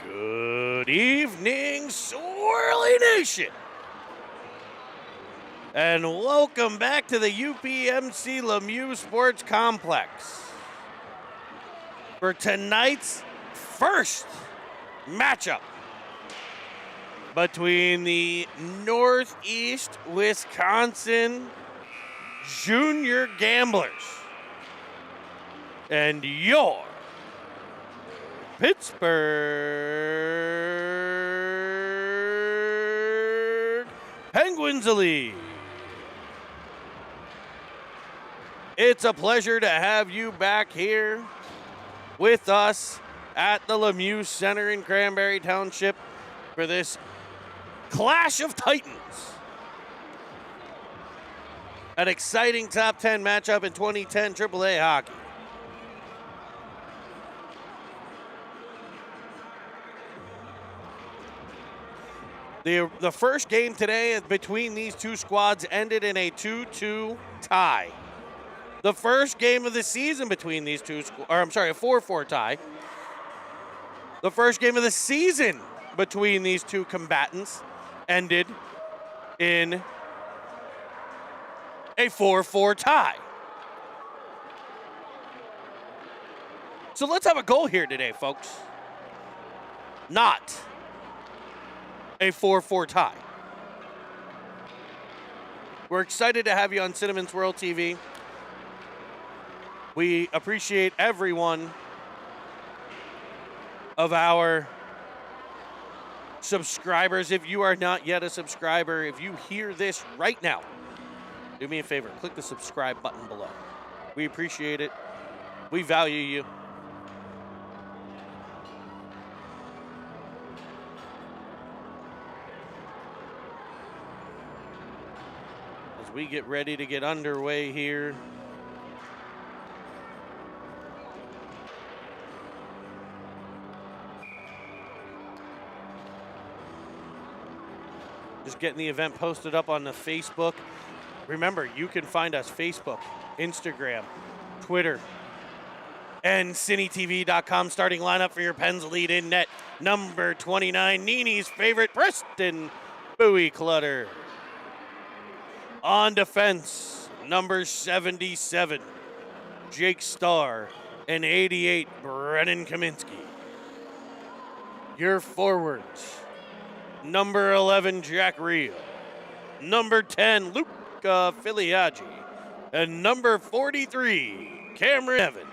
Good evening, Swirly Nation, and welcome back to the UPMC Lemieux Sports Complex for tonight's first matchup between the Northeast Wisconsin Junior Gamblers and your Pittsburgh Penguins Elite. It's a pleasure to have you back here with us at the Lemieux Center in Cranberry Township for this Clash of Titans. An exciting top 10 matchup in 2010 AAA hockey. The first game today between these two squads ended in a 2-2 tie. The first game of the season between these two, a 4-4 tie. The first game of the season between these two combatants ended in a 4-4 tie. So let's have a goal here today, folks. Not a 4-4 tie. We're excited to have you on Cinnamon Swirl TV. We appreciate every one of our subscribers. If you are not yet a subscriber, if you hear this right now, do me a favor, click the subscribe button below. We appreciate it. We value you. We get ready to get underway here. Just getting the event posted up on the Facebook. Remember, you can find us Facebook, Instagram, Twitter, and CineTV.com. Starting lineup for your Pens Elite in net. Number 29, Nini's favorite, Preston Bowie Clutter. On defense, number 77, Jake Starr, and 88, Brennan Kaminsky. Your forwards, number 11, Jack Reel, number 10, Luca Filiaggi, and number 43, Cameron Evans.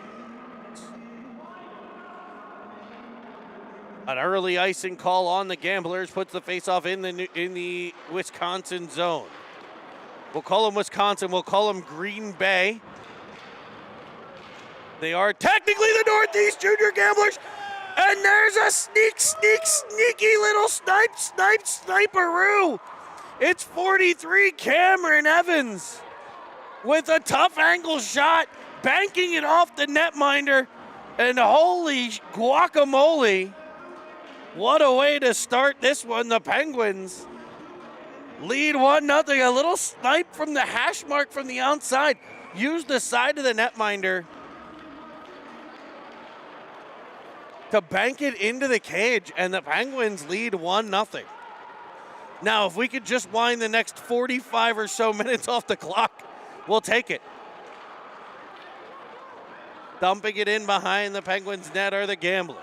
An early icing call on the Gamblers puts the faceoff in the Wisconsin zone. We'll call them Wisconsin. We'll call them Green Bay. They are technically the Northeast Junior Gamblers. And there's a sneaky little sniperoo. It's 43, Cameron Evans with a tough angle shot, banking it off the netminder. And holy guacamole, what a way to start this one. The Penguins lead 1-0. A little snipe from the hash mark from the outside. Used the side of the netminder to bank it into the cage, and the Penguins lead 1-0. Now, if we could just wind the next 45 or so minutes off the clock, we'll take it. Dumping it in behind the Penguins' net are the Gamblers.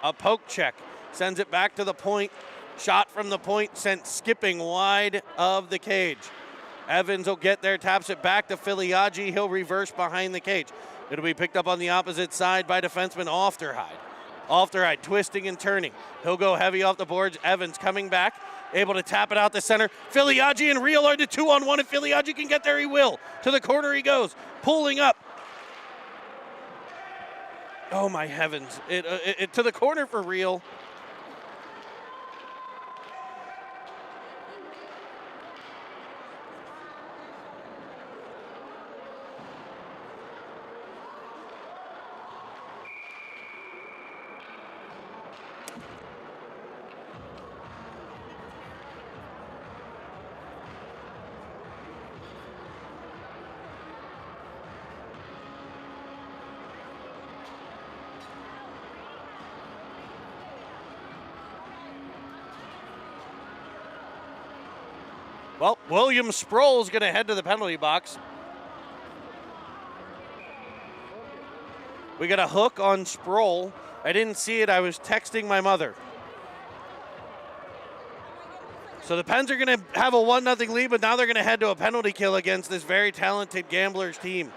A poke check sends it back to the point. Shot from the point sent skipping wide of the cage. Evans will get there, taps it back to Filiaggi. He'll reverse behind the cage. It'll be picked up on the opposite side by defenseman Ofterhide. Ofterhide twisting and turning. He'll go heavy off the boards. Evans coming back, able to tap it out the center. Filiaggi and Reel are the 2-on-1. If Filiaggi can get there, he will. To the corner he goes, pulling up. Oh my heavens. It to the corner for Reel. Well, William Sproul is going to head to the penalty box. We got a hook on Sproul. I didn't see it. I was texting my mother. So the Pens are going to have a 1-0 lead, but now they're going to head to a penalty kill against this very talented Gamblers team.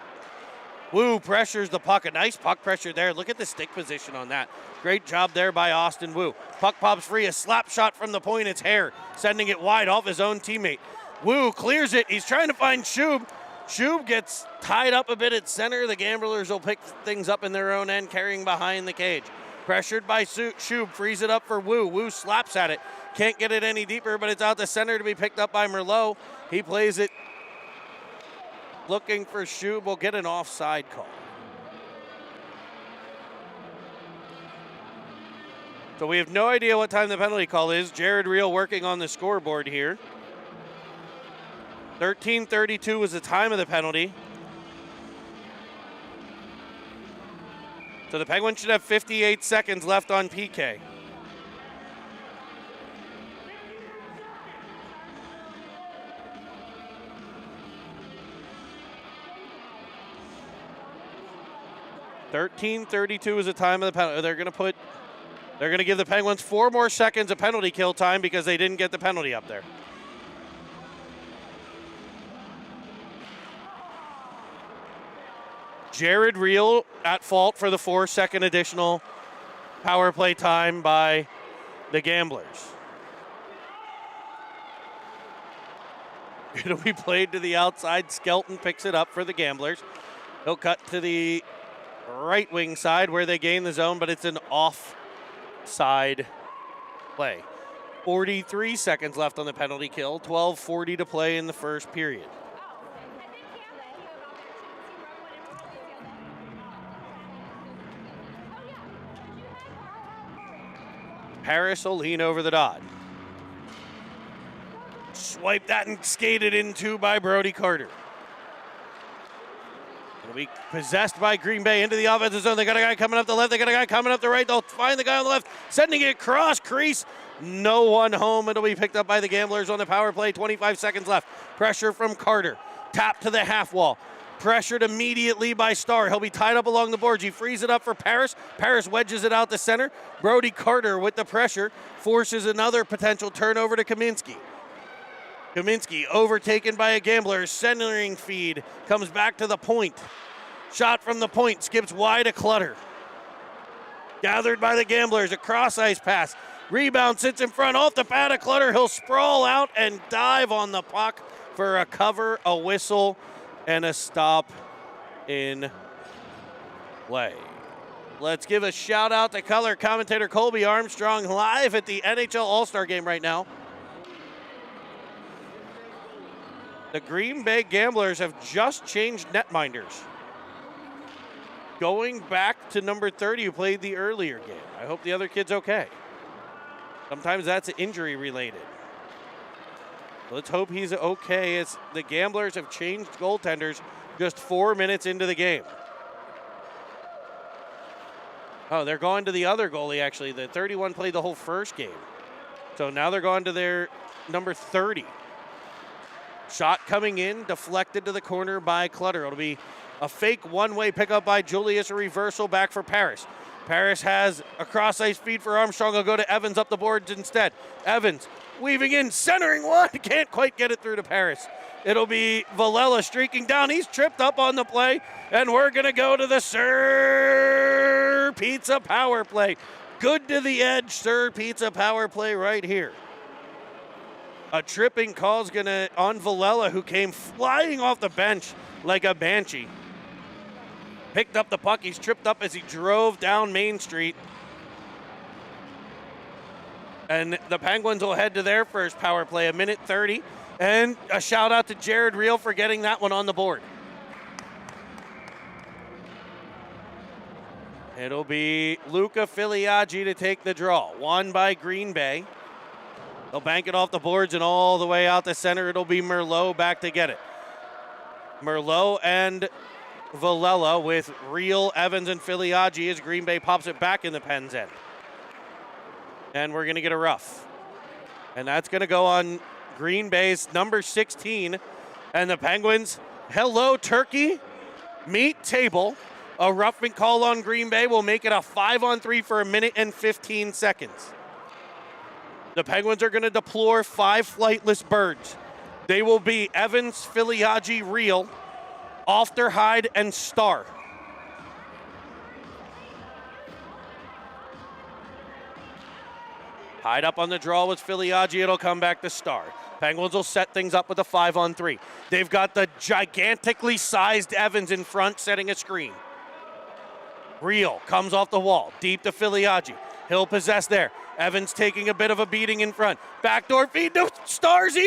Wu pressures the puck. A nice puck pressure there. Look at the stick position on that. Great job there by Austin Wu. Puck pops free. A slap shot from the point. It's Hare sending it wide off his own teammate. Wu clears it. He's trying to find Shub. Shub gets tied up a bit at center. The Gamblers will pick things up in their own end, carrying behind the cage. Pressured by Shub, frees it up for Wu. Wu slaps at it. Can't get it any deeper, but it's out the center to be picked up by Merlot. He plays it looking for Shub. Will get an offside call. So we have no idea what time the penalty call is. Jared Reel working on the scoreboard here. 13:32 was the time of the penalty. So the Penguins should have 58 seconds left on PK. $13:32 is the time of the penalty. They're going to give the Penguins 4 more seconds of penalty kill time because they didn't get the penalty up there. Jared Reel at fault for the 4-second additional power play time by the Gamblers. It'll be played to the outside. Skelton picks it up for the Gamblers. He'll cut to the right wing side where they gain the zone, but it's an offside play. 43 seconds left on the penalty kill. 12:40 to play in the first period. Harris will lean over the dot. Swipe that and skated into by Brody Carter. It'll be possessed by Green Bay into the offensive zone. They got a guy coming up the left. They got a guy coming up the right. They'll find the guy on the left, sending it cross crease. No one home. It'll be picked up by the Gamblers on the power play. 25 seconds left. Pressure from Carter. Tap to the half wall. Pressured immediately by Starr. He'll be tied up along the boards. He frees it up for Paris. Paris wedges it out the center. Brody Carter with the pressure forces another potential turnover to Kaminsky. Kaminsky overtaken by a Gambler. Centering feed comes back to the point. Shot from the point skips wide to Clutter. Gathered by the Gamblers. A cross ice pass. Rebound sits in front off the pad of Clutter. He'll sprawl out and dive on the puck for a cover, a whistle, and a stop in play. Let's give a shout out to color commentator Colby Armstrong live at the NHL All-Star Game right now. The Green Bay Gamblers have just changed netminders. Going back to number 30 who played the earlier game. I hope the other kid's okay. Sometimes that's injury related. Let's hope he's okay as the Gamblers have changed goaltenders just 4 minutes into the game. Oh, they're going to the other goalie, actually. The 31 played the whole first game. So now they're going to their number 30. Shot coming in, deflected to the corner by Clutter. It'll be a fake one-way pickup by Julius, a reversal back for Paris. Paris has a cross-ice feed for Armstrong. He'll go to Evans up the boards instead. Evans weaving in, centering one. Can't quite get it through to Paris. It'll be Villela streaking down. He's tripped up on the play, and we're going to go to the Sir Pizza power play. Good to the edge, Sir Pizza power play right here. A tripping call is going to on Villela, who came flying off the bench like a banshee. Picked up the puck. He's tripped up as he drove down Main Street. And the Penguins will head to their first power play, 1:30. And a shout out to Jared Reel for getting that one on the board. It'll be Luca Filiaggi to take the draw. Won by Green Bay. They'll bank it off the boards and all the way out the center. It'll be Merlot back to get it. Merlot and Villela with Reel, Evans, and Filiaggi as Green Bay pops it back in the Pens' end. And we're going to get a rough. And that's going to go on Green Bay's number 16. And the Penguins, hello, turkey, meat table. A roughing call on Green Bay will make it a 5-on-3 for a minute and 15 seconds. The Penguins are going to deploy 5 flightless birds. They will be Evans, Filiaggi, Reel, Ofterhide, and Star. Hyde up on the draw with Filiaggi. It'll come back to Star. Penguins will set things up with a 5-on-3. They've got the gigantically sized Evans in front setting a screen. Reel comes off the wall, deep to Filiaggi. He'll possess there. Evans taking a bit of a beating in front. Backdoor feed to Starzy.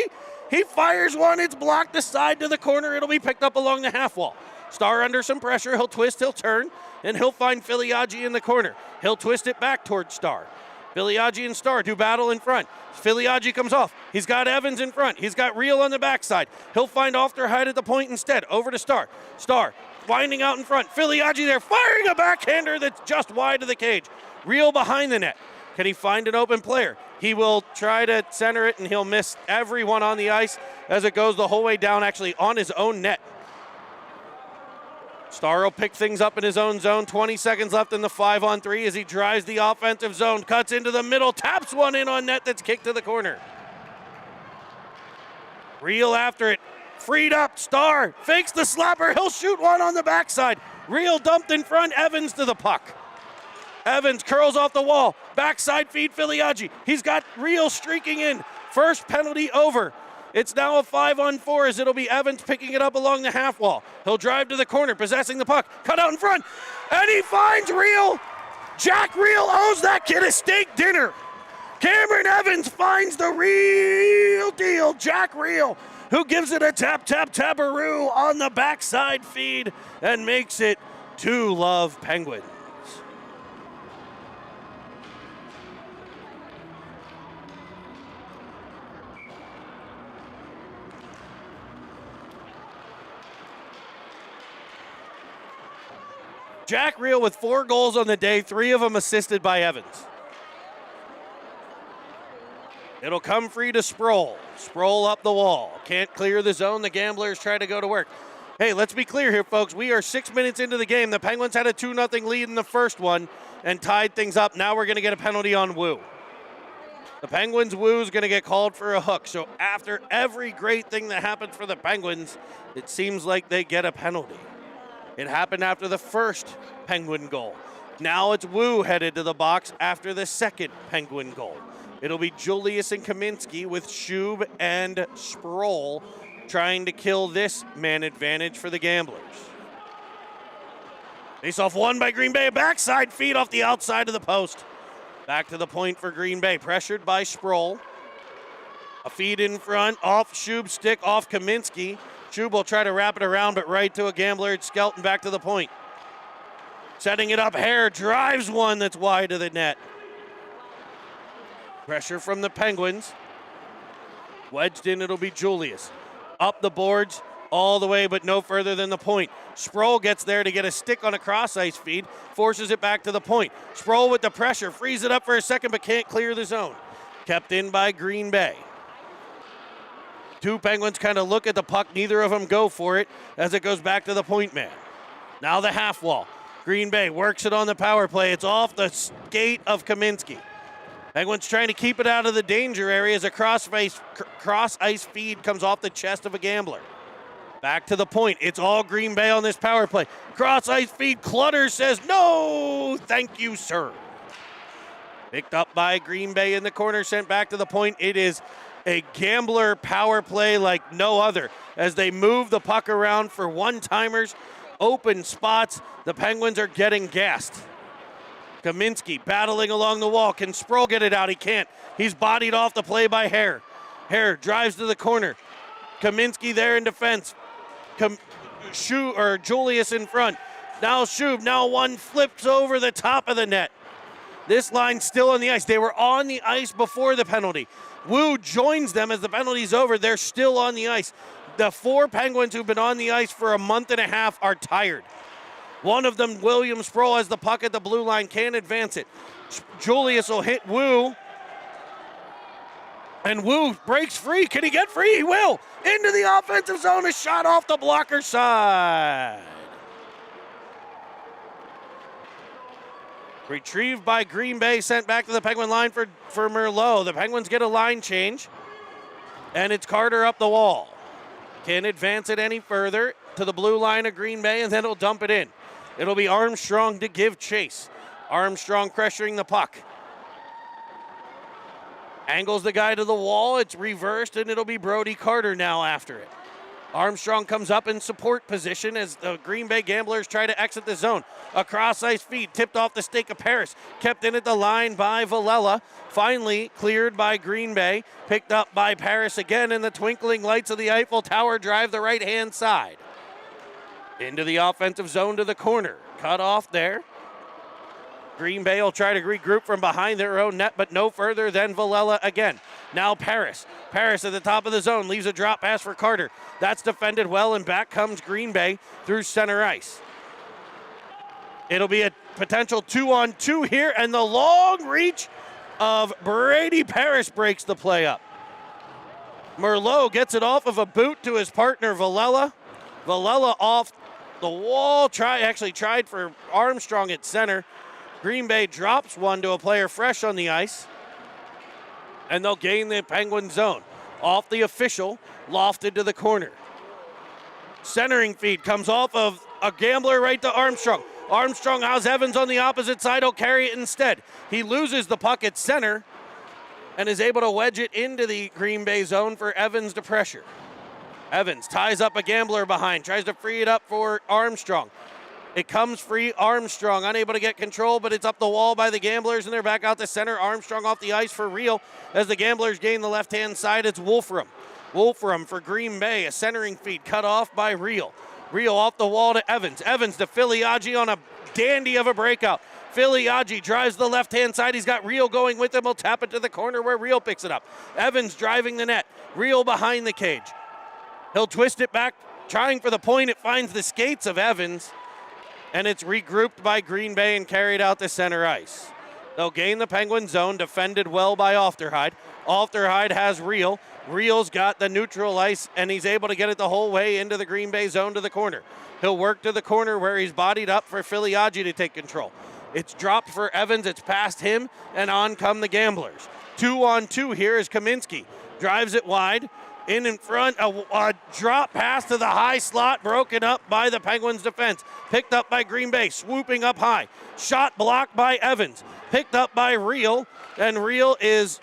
He fires one. It's blocked aside to the corner. It'll be picked up along the half wall. Star under some pressure. He'll twist, he'll turn, and he'll find Filiaggi in the corner. He'll twist it back towards Star. Filiaggi and Star do battle in front. Filiaggi comes off. He's got Evans in front. He's got Reel on the backside. He'll find Ofterhide at the point instead. Over to Star. Star winding out in front. Filiaggi there firing a backhander that's just wide of the cage. Reel behind the net. Can he find an open player? He will try to center it, and he'll miss everyone on the ice as it goes the whole way down, actually on his own net. Star will pick things up in his own zone. 20 seconds left in the 5-on-3 as he drives the offensive zone, cuts into the middle, taps one in on net that's kicked to the corner. Reel after it. Freed up, Star fakes the slapper. He'll shoot one on the backside. Reel dumped in front, Evans to the puck. Evans curls off the wall. Backside feed Filiaggi. He's got Reel streaking in. First penalty over. It's now a 5-on-4 as it'll be Evans picking it up along the half wall. He'll drive to the corner, possessing the puck. Cut out in front. And he finds Reel. Jack Reel owes that kid a steak dinner. Cameron Evans finds the real deal. Jack Reel, who gives it a tap-tap-tabaroo on the backside feed and makes it 2-love Penguins. Jack Reel with 4 goals on the day, 3 of them assisted by Evans. It'll come free to Sproul. Sproul up the wall. Can't clear the zone. The Gamblers try to go to work. Hey, let's be clear here, folks. We are 6 minutes into the game. The Penguins had a 2-0 lead in the first one and tied things up. Now we're going to get a penalty on Wu. The Penguins' Wu is going to get called for a hook. So after every great thing that happened for the Penguins, it seems like they get a penalty. It happened after the first Penguin goal. Now it's Wu headed to the box after the second Penguin goal. It'll be Julius and Kaminsky with Shub and Sproul trying to kill this man advantage for the Gamblers. Face-off won by Green Bay. A backside feed off the outside of the post. Back to the point for Green Bay. Pressured by Sproul. A feed in front. Off Shub's stick. Off Kaminsky. Shub will try to wrap it around, but right to a Gambler. It's Skelton back to the point. Setting it up. Hare drives one that's wide of the net. Pressure from the Penguins. Wedged in, it'll be Julius. Up the boards all the way, but no further than the point. Sproul gets there to get a stick on a cross-ice feed, forces it back to the point. Sproul with the pressure, frees it up for a second, but can't clear the zone. Kept in by Green Bay. 2 Penguins kind of look at the puck. Neither of them go for it as it goes back to the point man. Now the half wall. Green Bay works it on the power play. It's off the skate of Kaminsky. Penguins trying to keep it out of the danger area as a cross-ice feed comes off the chest of a Gambler. Back to the point. It's all Green Bay on this power play. Cross-ice feed. Clutter says, no, thank you, sir. Picked up by Green Bay in the corner, sent back to the point. It is a Gambler power play like no other as they move the puck around for one-timers, open spots. The Penguins are getting gassed. Kaminsky battling along the wall. Can Sproul get it out? He can't. He's bodied off the play by Hare. Hare drives to the corner. Kaminsky there in defense. Julius in front. Now Shub. Now one flips over the top of the net. This line still on the ice. They were on the ice before the penalty. Wu joins them as the penalty's over. They're still on the ice. The 4 Penguins who've been on the ice for a month and a half are tired. One of them, William Sproul, has the puck at the blue line, can't advance it. Julius will hit Wu. And Wu breaks free. Can he get free? He will. Into the offensive zone. A shot off the blocker side. Retrieved by Green Bay, sent back to the Penguin line for Merlot. The Penguins get a line change, and it's Carter up the wall. Can't advance it any further to the blue line of Green Bay, and then he'll dump it in. It'll be Armstrong to give chase. Armstrong pressuring the puck. Angles the guy to the wall. It's reversed, and it'll be Brody Carter now after it. Armstrong comes up in support position as the Green Bay Gamblers try to exit the zone. A cross-ice feed tipped off the stick of Paris. Kept in at the line by Villela. Finally cleared by Green Bay. Picked up by Paris again, and the twinkling lights of the Eiffel Tower drive the right-hand side. Into the offensive zone to the corner. Cut off there. Green Bay will try to regroup from behind their own net, but no further than Villela again. Now Paris. Paris at the top of the zone leaves a drop pass for Carter. That's defended well, and back comes Green Bay through center ice. It'll be a potential 2-on-2 here, and the long reach of Brady Paris breaks the play up. Merlot gets it off of a boot to his partner Villela. Villela off the wall. Tried for Armstrong at center. Green Bay drops one to a player fresh on the ice, and they'll gain the Penguin zone. Off the official, lofted to the corner. Centering feed comes off of a Gambler right to Armstrong. Armstrong has Evans on the opposite side. He'll carry it instead. He loses the puck at center and is able to wedge it into the Green Bay zone for Evans to pressure. Evans ties up a Gambler behind, tries to free it up for Armstrong. It comes free. Armstrong unable to get control, but it's up the wall by the Gamblers, and they're back out to center. Armstrong off the ice for Real as the Gamblers gain the left-hand side. It's Wolfram. Wolfram for Green Bay. A centering feed cut off by Real. Real off the wall to Evans. Evans to Filiaggi on a dandy of a breakout. Filiaggi drives the left-hand side. He's got Real going with him. He'll tap it to the corner where Real picks it up. Evans driving the net. Real behind the cage. He'll twist it back, trying for the point. It finds the skates of Evans, and it's regrouped by Green Bay and carried out to center ice. They'll gain the Penguin zone, defended well by Ofterhide. Ofterhide has Real. Real's got the neutral ice, and he's able to get it the whole way into the Green Bay zone to the corner. He'll work to the corner where he's bodied up for Filiaggi to take control. It's dropped for Evans. It's past him, and on come the Gamblers. 2-on-2 here is Kaminsky. Drives it wide. In front, a drop pass to the high slot, broken up by the Penguins defense. Picked up by Green Bay, swooping up high. Shot blocked by Evans. Picked up by Real, and Real is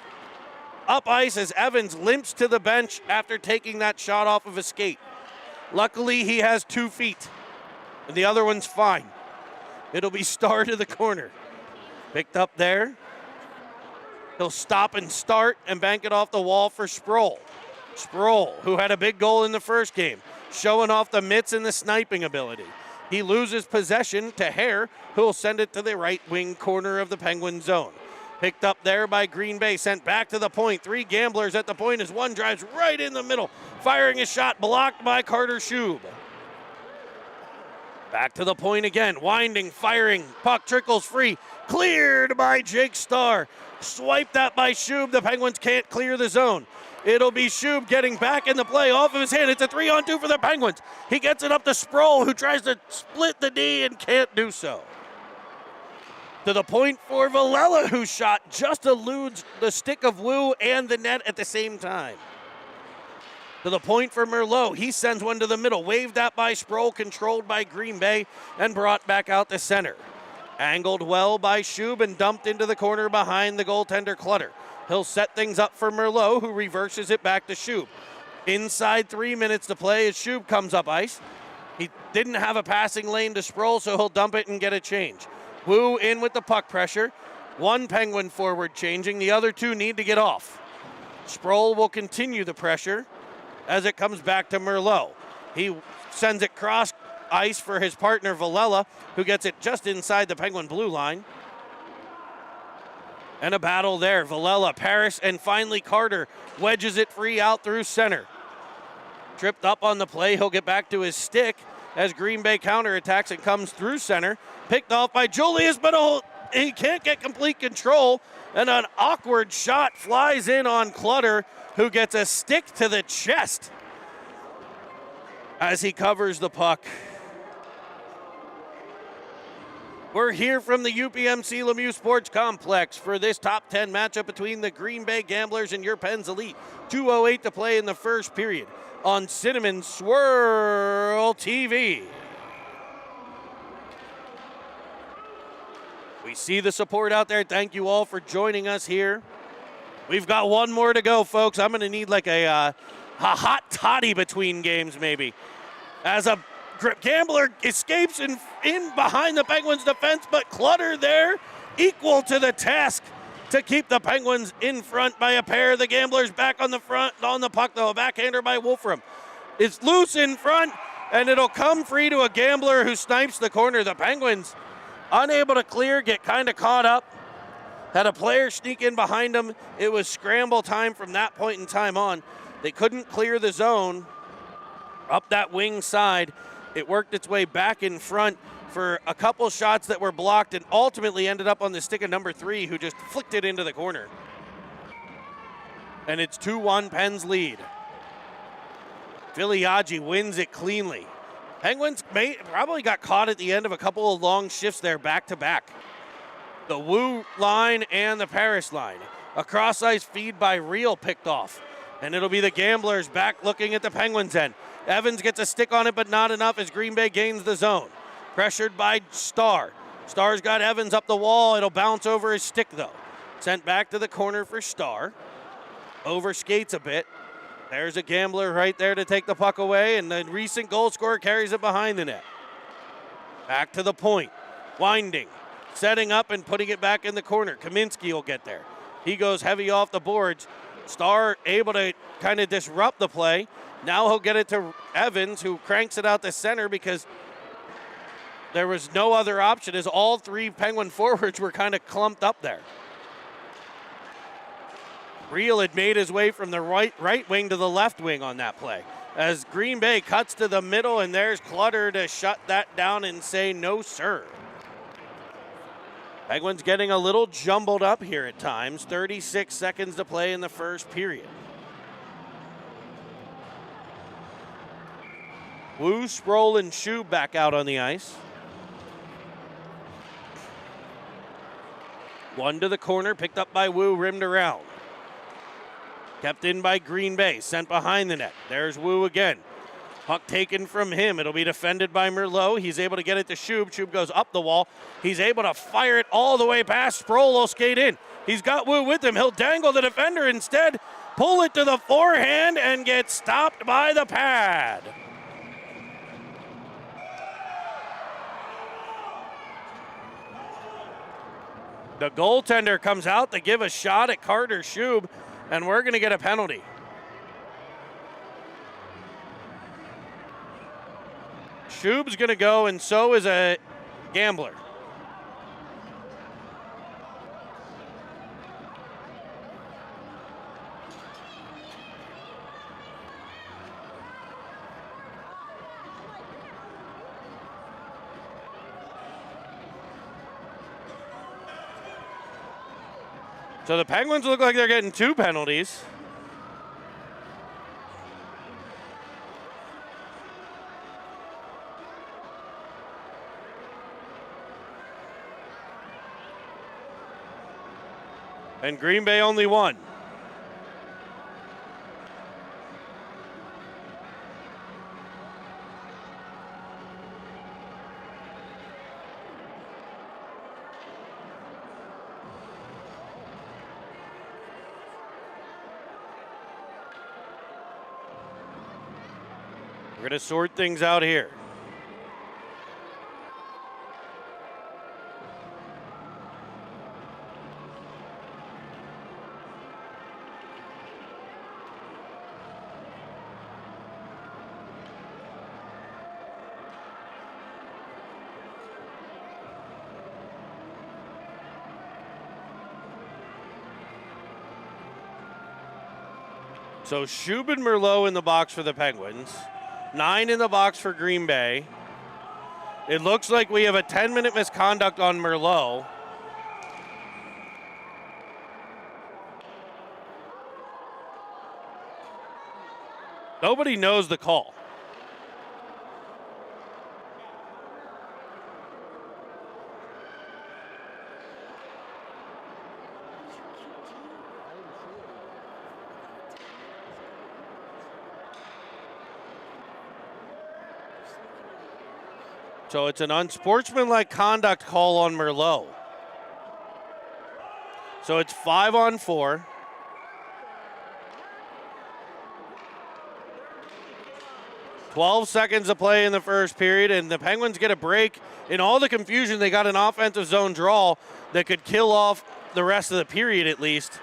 up ice as Evans limps to the bench after taking that shot off of his skate. Luckily, he has 2 feet, and the other one's fine. It'll be Star to the corner. Picked up there. He'll stop and start and bank it off the wall for Sproul. Sproul, who had a big goal in the first game, showing off the mitts and the sniping ability. He loses possession to Hare, who will send it to the right wing corner of the Penguin zone. Picked up there by Green Bay, sent back to the point. 3 Gamblers at the point as one drives right in the middle, firing a shot blocked by Carter Shube. Back to the point again, winding, firing, puck trickles free, cleared by Jake Starr. Swiped that by Shube, the Penguins can't clear the zone. It'll be Shube getting back in the play off of his hand. It's a 3-on-2 for the Penguins. He gets it up to Sproul, who tries to split the D and can't do so. To the point for Villela, whose shot just eludes the stick of Wu and the net at the same time. To the point for Merlot. He sends one to the middle. Waved that by Sproul, controlled by Green Bay, and brought back out to center. Angled well by Shube and dumped into the corner behind the goaltender Clutter. He'll set things up for Merlot, who reverses it back to Shube. Inside 3 minutes to play as Shube comes up ice. He didn't have a passing lane to Sproul, so he'll dump it and get a change. Wu in with the puck pressure. 1 Penguin forward changing. The other 2 need to get off. Sproul will continue the pressure as it comes back to Merlot. He sends it cross ice for his partner Villela, who gets it just inside the Penguin blue line. And a battle there. Villela, Paris, and finally Carter wedges it free out through center. Tripped up on the play. He'll get back to his stick as Green Bay counterattacks and comes through center. Picked off by Julius, but he can't get complete control, and an awkward shot flies in on Clutter, who gets a stick to the chest as he covers the puck. We're here from the UPMC Lemieux Sports Complex for this top 10 matchup between the Green Bay Gamblers and your Pens Elite. 2:08 to play in the first period on Cinnamon Swirl TV. We see the support out there. Thank you all for joining us here. We've got one more to go, folks. I'm going to need like a hot toddy between games maybe. As a Gambler escapes in behind the Penguins' defense, but Clutter there equal to the task to keep the Penguins in front by a pair. The Gamblers back on the front, on the puck though. A backhander by Wolfram. It's loose in front, and it'll come free to a Gambler who snipes the corner. The Penguins unable to clear, get kind of caught up. Had a player sneak in behind them. It was scramble time from that point in time on. They couldn't clear the zone up that wing side. It worked its way back in front for a couple shots that were blocked and ultimately ended up on the stick of number 3, who just flicked it into the corner. And it's 2-1 Pens lead. Filiaggi wins it cleanly. Penguins probably got caught at the end of a couple of long shifts there back to back. The Wu line and the Paris line. A cross-ice feed by Real picked off. And it'll be the Gamblers back looking at the Penguins end. Evans gets a stick on it, but not enough as Green Bay gains the zone. Pressured by Starr. Starr's got Evans up the wall. It'll bounce over his stick, though. Sent back to the corner for Starr. Overskates a bit. There's a Gambler right there to take the puck away, and the recent goal scorer carries it behind the net. Back to the point. Winding. Setting up and putting it back in the corner. Kaminsky will get there. He goes heavy off the boards. Starr able to kind of disrupt the play. Now he'll get it to Evans, who cranks it out the center because there was no other option as all 3 Penguin forwards were kind of clumped up there. Real had made his way from the right wing to the left wing on that play. As Green Bay cuts to the middle, and there's Clutter to shut that down and say no, sir. Penguins getting a little jumbled up here at times. 36 seconds to play in the first period. Wu, Sproul, and Shub back out on the ice. One to the corner, picked up by Wu, rimmed around. Kept in by Green Bay, sent behind the net. There's Wu again. Puck taken from him. It'll be defended by Merlot. He's able to get it to Shub. Shub goes up the wall. He's able to fire it all the way past. Sproul will skate in. He's got Wu with him. He'll dangle the defender instead. Pull it to the forehand and get stopped by the pad. The goaltender comes out to give a shot at Carter Shub, and we're going to get a penalty. Shub's going to go, and so is a Gambler. So the Penguins look like they're getting 2 penalties. And Green Bay only 1. We're going to sort things out here. So Shub and Merlot in the box for the Penguins. 9 in the box for Green Bay. It looks like we have a 10-minute misconduct on Merlot. Nobody knows the call. So it's an unsportsmanlike conduct call on Merlot. So it's 5-on-4. "12 seconds to play in the first period, and the Penguins get a break. In all the confusion, they got an offensive zone draw that could kill off the rest of the period at least.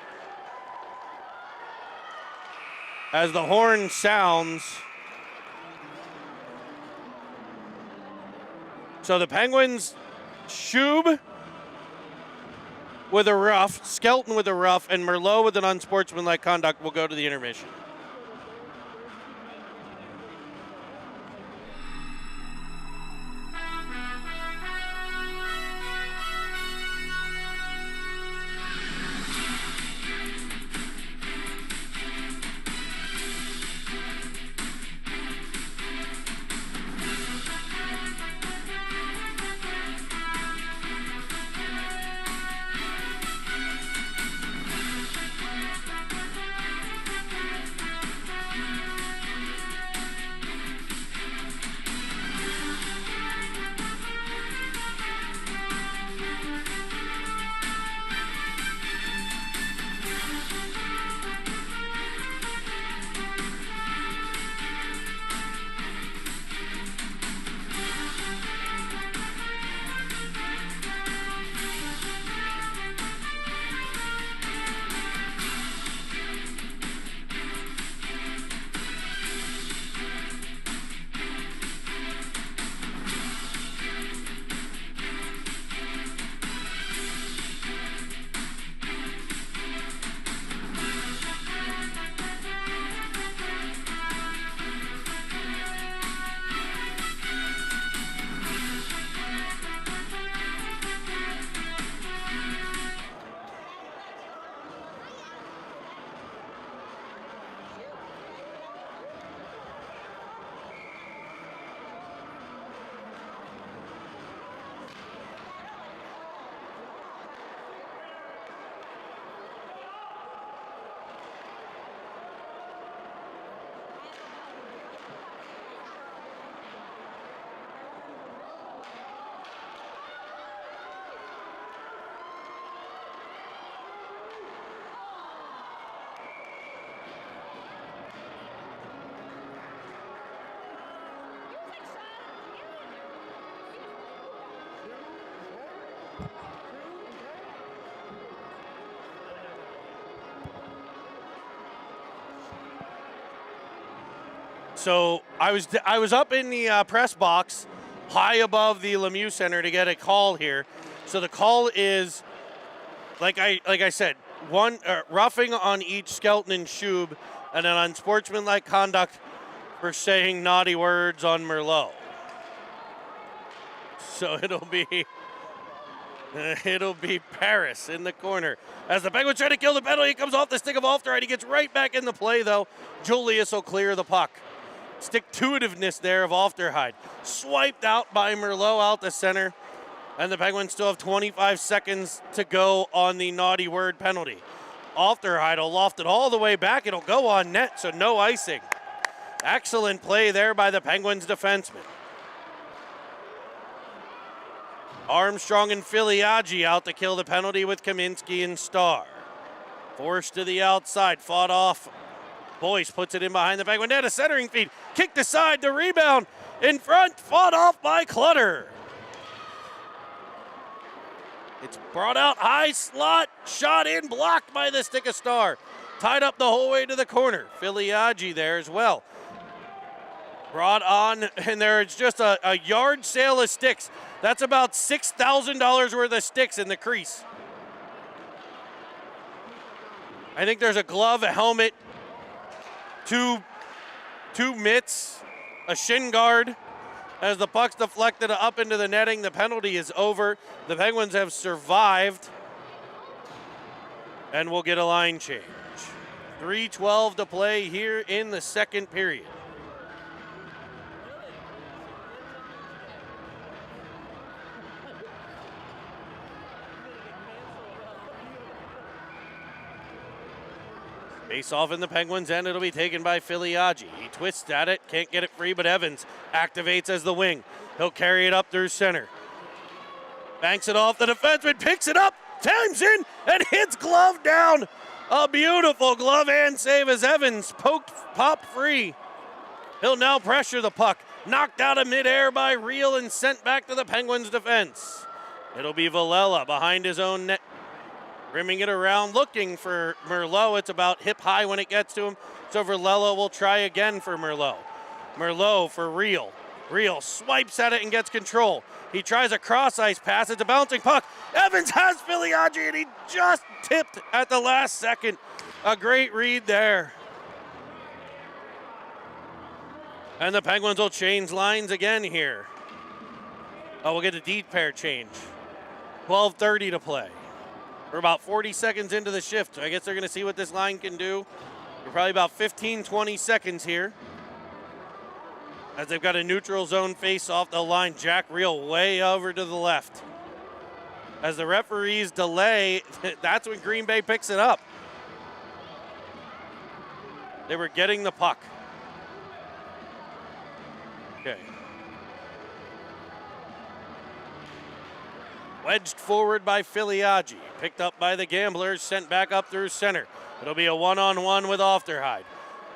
As the horn sounds. So the Penguins, Shub with a rough, Skelton with a rough, and Merlot with an unsportsmanlike conduct will go to the intermission. So I was up in the press box, high above the Lemieux Center to get a call here. So the call is, like I said, one roughing on each Skelton and Shub, and an unsportsmanlike conduct for saying naughty words on Merlot. So it'll be Paris in the corner. As the Penguins try to kill the penalty, he comes off the stick of Ofterheide. He gets right back in the play, though. Julius will clear the puck. Stick-to-itiveness there of Ofterheide. Swiped out by Merlot out the center. And the Penguins still have 25 seconds to go on the naughty word penalty. Ofterheide will loft it all the way back. It'll go on net, so no icing. Excellent play there by the Penguins defenseman. Armstrong and Filiaggi out to kill the penalty with Kaminsky and Starr. Forced to the outside, fought off. Boyce puts it in behind the Penguin net. A centering feed, kicked aside, the rebound in front, fought off by Clutter. It's brought out high slot, shot in, blocked by the stick of Starr. Tied up the whole way to the corner. Filiaggi there as well. Brought on, and there's just a yard sale of sticks. That's about $6,000 worth of sticks in the crease. I think there's a glove, a helmet, two mitts, a shin guard. As the puck's deflected up into the netting, the penalty is over. The Penguins have survived, and we'll get a line change. 3:12 to play here in the second period. Face off in the Penguins' end. It'll be taken by Filiaggi. He twists at it, can't get it free, but Evans activates as the wing. He'll carry it up through center. Banks it off the defenseman, picks it up, times in, and hits glove down. A beautiful glove hand save as Evans popped free. He'll now pressure the puck. Knocked out of midair by Reel and sent back to the Penguins' defense. It'll be Villela behind his own net. Rimming it around, looking for Merlot. It's about hip high when it gets to him. So Villela will try again for Merlot. Merlot for Reel. Reel swipes at it and gets control. He tries a cross-ice pass. It's a bouncing puck. Evans has Filiaggi, and he just tipped at the last second. A great read there. And the Penguins will change lines again here. Oh, we'll get a deep pair change. 12:30 to play. We're about 40 seconds into the shift. I guess they're going to see what this line can do. We're probably about 15, 20 seconds here. As they've got a neutral zone face off the line. Jack Reel way over to the left. As the referees delay, that's when Green Bay picks it up. They were getting the puck. Okay. Wedged forward by Filiaggi. Picked up by the Gamblers, sent back up through center. It'll be a one-on-one with Ofterheide.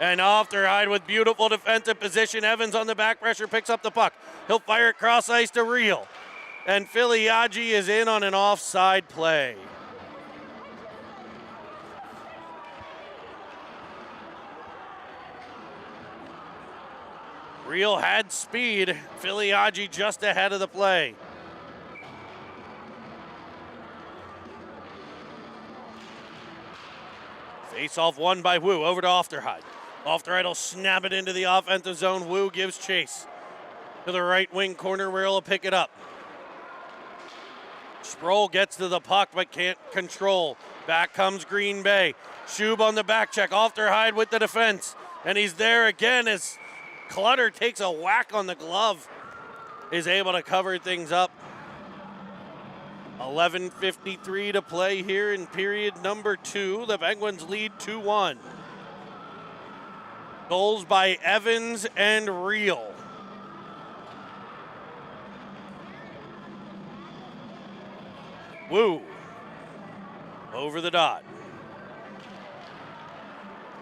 And Ofterheide with beautiful defensive position. Evans on the back pressure picks up the puck. He'll fire it cross ice to Reel. And Filiaggi is in on an offside play. Reel had speed. Filiaggi just ahead of the play. Face off won by Wu, over to Ofterheide. Ofterheide will snap it into the offensive zone. Wu gives chase to the right wing corner where he'll pick it up. Sproul gets to the puck but can't control. Back comes Green Bay. Shub on the back check. Ofterheide with the defense. And he's there again as Clutter takes a whack on the glove. Is able to cover things up. 11:53 to play here in period number 2. The Penguins lead 2-1. Goals by Evans and Reel. Wu over the dot.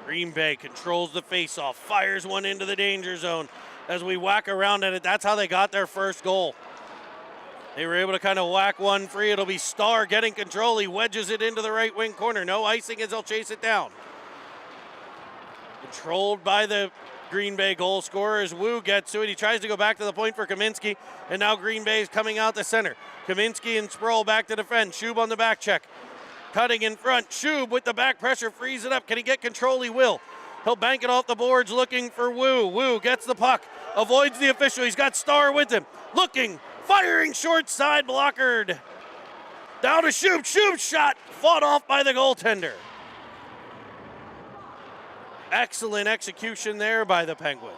Green Bay controls the faceoff, fires one into the danger zone. As we whack around at it, that's how they got their first goal. They were able to kind of whack one free. It'll be Starr getting control. He wedges it into the right wing corner. No icing as they'll chase it down. Controlled by the Green Bay goal scorer as Wu gets to it. He tries to go back to the point for Kaminsky, and now Green Bay is coming out the center. Kaminsky and Sproul back to defend. Shub on the back check. Cutting in front. Shub with the back pressure, frees it up. Can he get control? He will. He'll bank it off the boards looking for Wu. Wu gets the puck. Avoids the official. He's got Starr with him. Looking. Firing short side blockered. Down to Shub. Shub's shot fought off by the goaltender. Excellent execution there by the Penguins.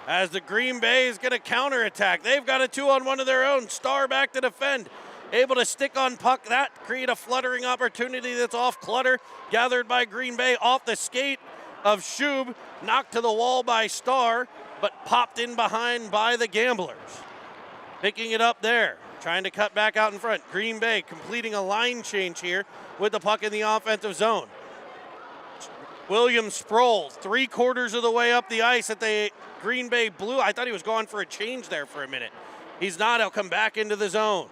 As the Green Bay is going to counterattack. They've got a 2-on-1 of their own. Starr back to defend. Able to stick on puck that, create a fluttering opportunity that's off Clutter. Gathered by Green Bay off the skate of Shub. Knocked to the wall by Starr, but popped in behind by the Gamblers. Picking it up there, trying to cut back out in front. Green Bay completing a line change here with the puck in the offensive zone. William Sproul, 3/4 of the way up the ice at the Green Bay blue. I thought he was going for a change there for a minute. He's not. He'll come back into the zone.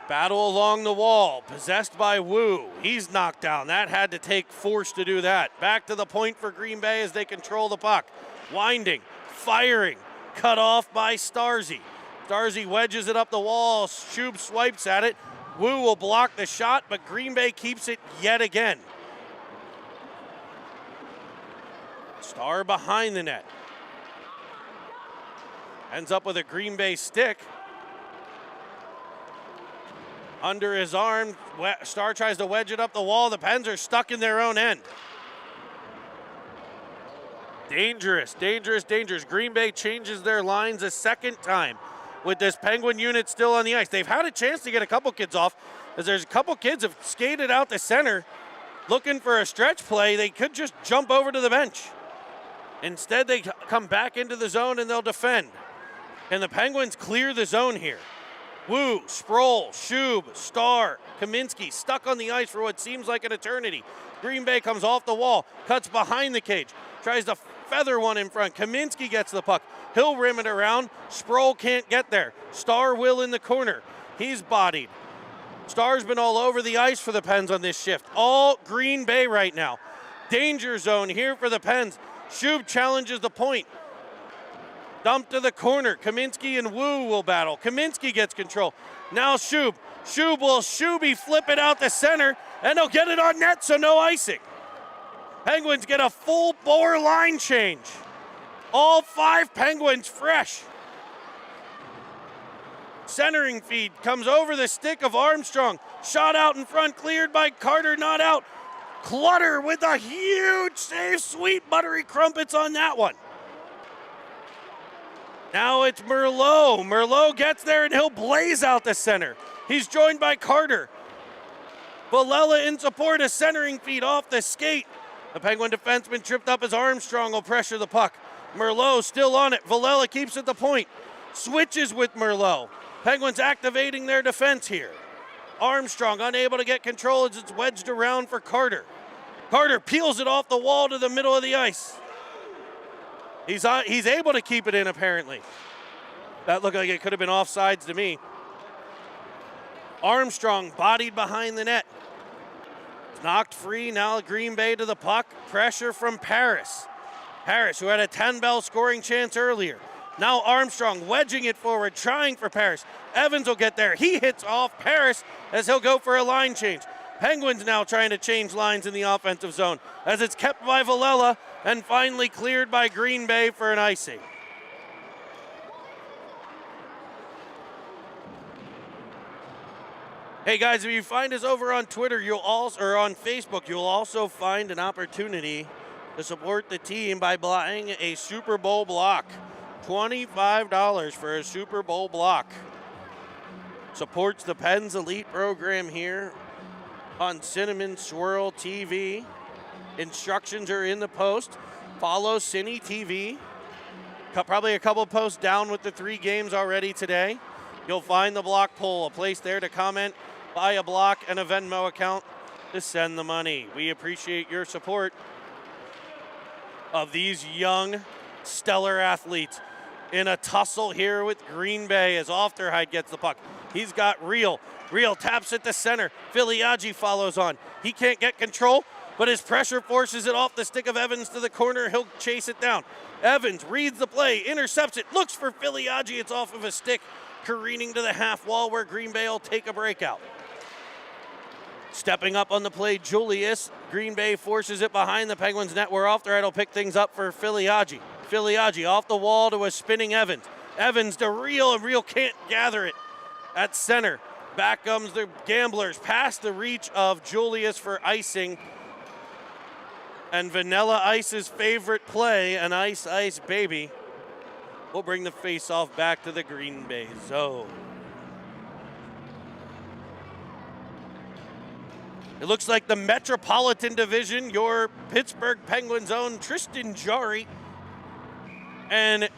Battle along the wall, possessed by Wu. He's knocked down. That had to take force to do that. Back to the point for Green Bay as they control the puck. Winding, firing, cut off by Starzy. Starzy wedges it up the wall. Shub swipes at it. Wu will block the shot, but Green Bay keeps it yet again. Starr behind the net. Ends up with a Green Bay stick. Under his arm, Star tries to wedge it up the wall. The Pens are stuck in their own end. Dangerous, dangerous, dangerous. Green Bay changes their lines a second time with this Penguin unit still on the ice. They've had a chance to get a couple kids off, as there's a couple kids have skated out the center looking for a stretch play. They could just jump over to the bench. Instead, they come back into the zone and they'll defend. And the Penguins clear the zone here. Wu, Sproul, Shub, Star, Kaminsky stuck on the ice for what seems like an eternity. Green Bay comes off the wall, cuts behind the cage, tries to feather one in front. Kaminsky gets the puck. He'll rim it around. Sproul can't get there. Star will in the corner. He's bodied. Star's been all over the ice for the Pens on this shift. All Green Bay right now. Danger zone here for the Pens. Shub challenges the point. Dump to the corner. Kaminsky and Wu will battle. Kaminsky gets control. Now Shub. Shub will Shuby flip it out the center, and he'll get it on net, so no icing. Penguins get a full bore line change. All 5 Penguins fresh. Centering feed comes over the stick of Armstrong. Shot out in front, cleared by Carter, not out. Clutter with a huge save. Sweet buttery crumpets on that one. Now it's Merlot. Merlot gets there and he'll blaze out the center. He's joined by Carter. Villela in support, a centering feed off the skate. The Penguin defenseman tripped up as Armstrong will pressure the puck. Merlot still on it. Villela keeps at the point. Switches with Merlot. Penguins activating their defense here. Armstrong unable to get control as it's wedged around for Carter. Carter peels it off the wall to the middle of the ice. He's able to keep it in, apparently. That looked like it could have been offsides to me. Armstrong bodied behind the net. Knocked free, now Green Bay to the puck. Pressure from Paris. Paris, who had a 10-bell scoring chance earlier. Now Armstrong wedging it forward, trying for Paris. Evans will get there. He hits off Paris as he'll go for a line change. Penguins now trying to change lines in the offensive zone as it's kept by Villela and finally cleared by Green Bay for an icing. Hey guys, if you find us over on Twitter, or on Facebook, you'll also find an opportunity to support the team by buying a Super Bowl block. $25 for a Super Bowl block. Supports the Pens Elite program here on Cinnamon Swirl TV. Instructions are in the post. Follow Cine TV. Probably a couple posts down with the 3 games already today. You'll find the block poll, a place there to comment, buy a block, and a Venmo account to send the money. We appreciate your support of these young, stellar athletes in a tussle here with Green Bay as Ofterheide gets the puck. He's got Real. Real taps at the center. Filiaggi follows on. He can't get control, but his pressure forces it off the stick of Evans to the corner. He'll chase it down. Evans reads the play, intercepts it, looks for Filiaggi. It's off of a stick, careening to the half wall where Green Bay will take a breakout. Stepping up on the play, Julius. Green Bay forces it behind the Penguins net where Ofterheide will pick things up for Filiaggi. Filiaggi off the wall to a spinning Evans. Evans to Real, and Real can't gather it at center. Back comes the Gamblers past the reach of Julius for icing. And Vanilla Ice's favorite play, an ice, ice baby, will bring the face-off back to the Green Bay zone. It looks like the Metropolitan Division, your Pittsburgh Penguins own Tristan Jarry and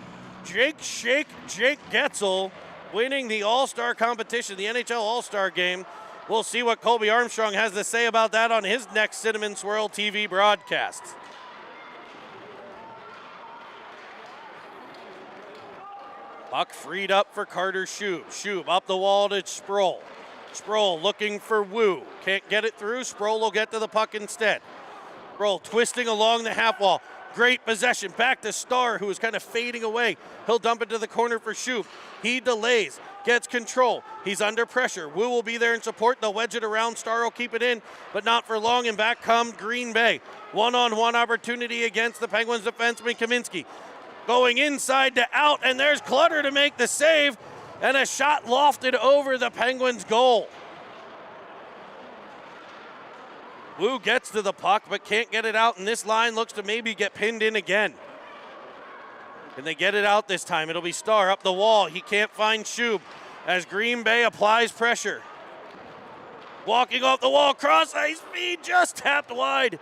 Jake Getzel winning the All-Star competition, the NHL All-Star game. We'll see what Colby Armstrong has to say about that on his next Cinnamon Swirl TV broadcast. Puck freed up for Carter Shub. Shub up the wall to Sproul. Sproul looking for Wu. Can't get it through. Sproul will get to the puck instead. Sproul twisting along the half wall. Great possession. Back to Star, who is kind of fading away. He'll dump it to the corner for Shub. He delays, gets control. He's under pressure. Wu will be there in support. They'll wedge it around. Star will keep it in, but not for long. And back comes Green Bay. One-on-one opportunity against the Penguins defenseman Kaminsky. Going inside to out, and there's Clutter to make the save. And a shot lofted over the Penguins' goal. Wu gets to the puck but can't get it out, and this line looks to maybe get pinned in again. Can they get it out this time? It'll be Starr up the wall. He can't find Shub as Green Bay applies pressure. Walking off the wall, cross ice feed, just tapped wide.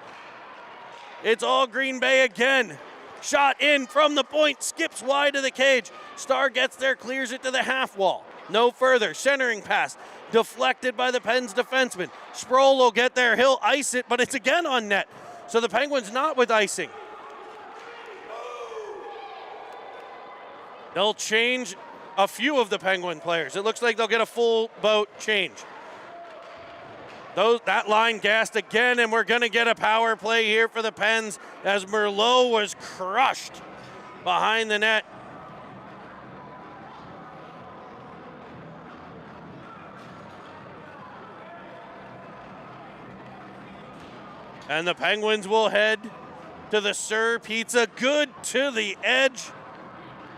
It's all Green Bay again. Shot in from the point, skips wide of the cage. Starr gets there, clears it to the half wall. No further, centering pass, deflected by the Pens defenseman. Sproul will get there, he'll ice it, but it's again on net. So the Penguins not with icing. They'll change a few of the Penguin players. It looks like they'll get a full boat change. That line gassed again, and we're going to get a power play here for the Pens as Merlot was crushed behind the net. And the Penguins will head to the Sir Pizza Good to the Edge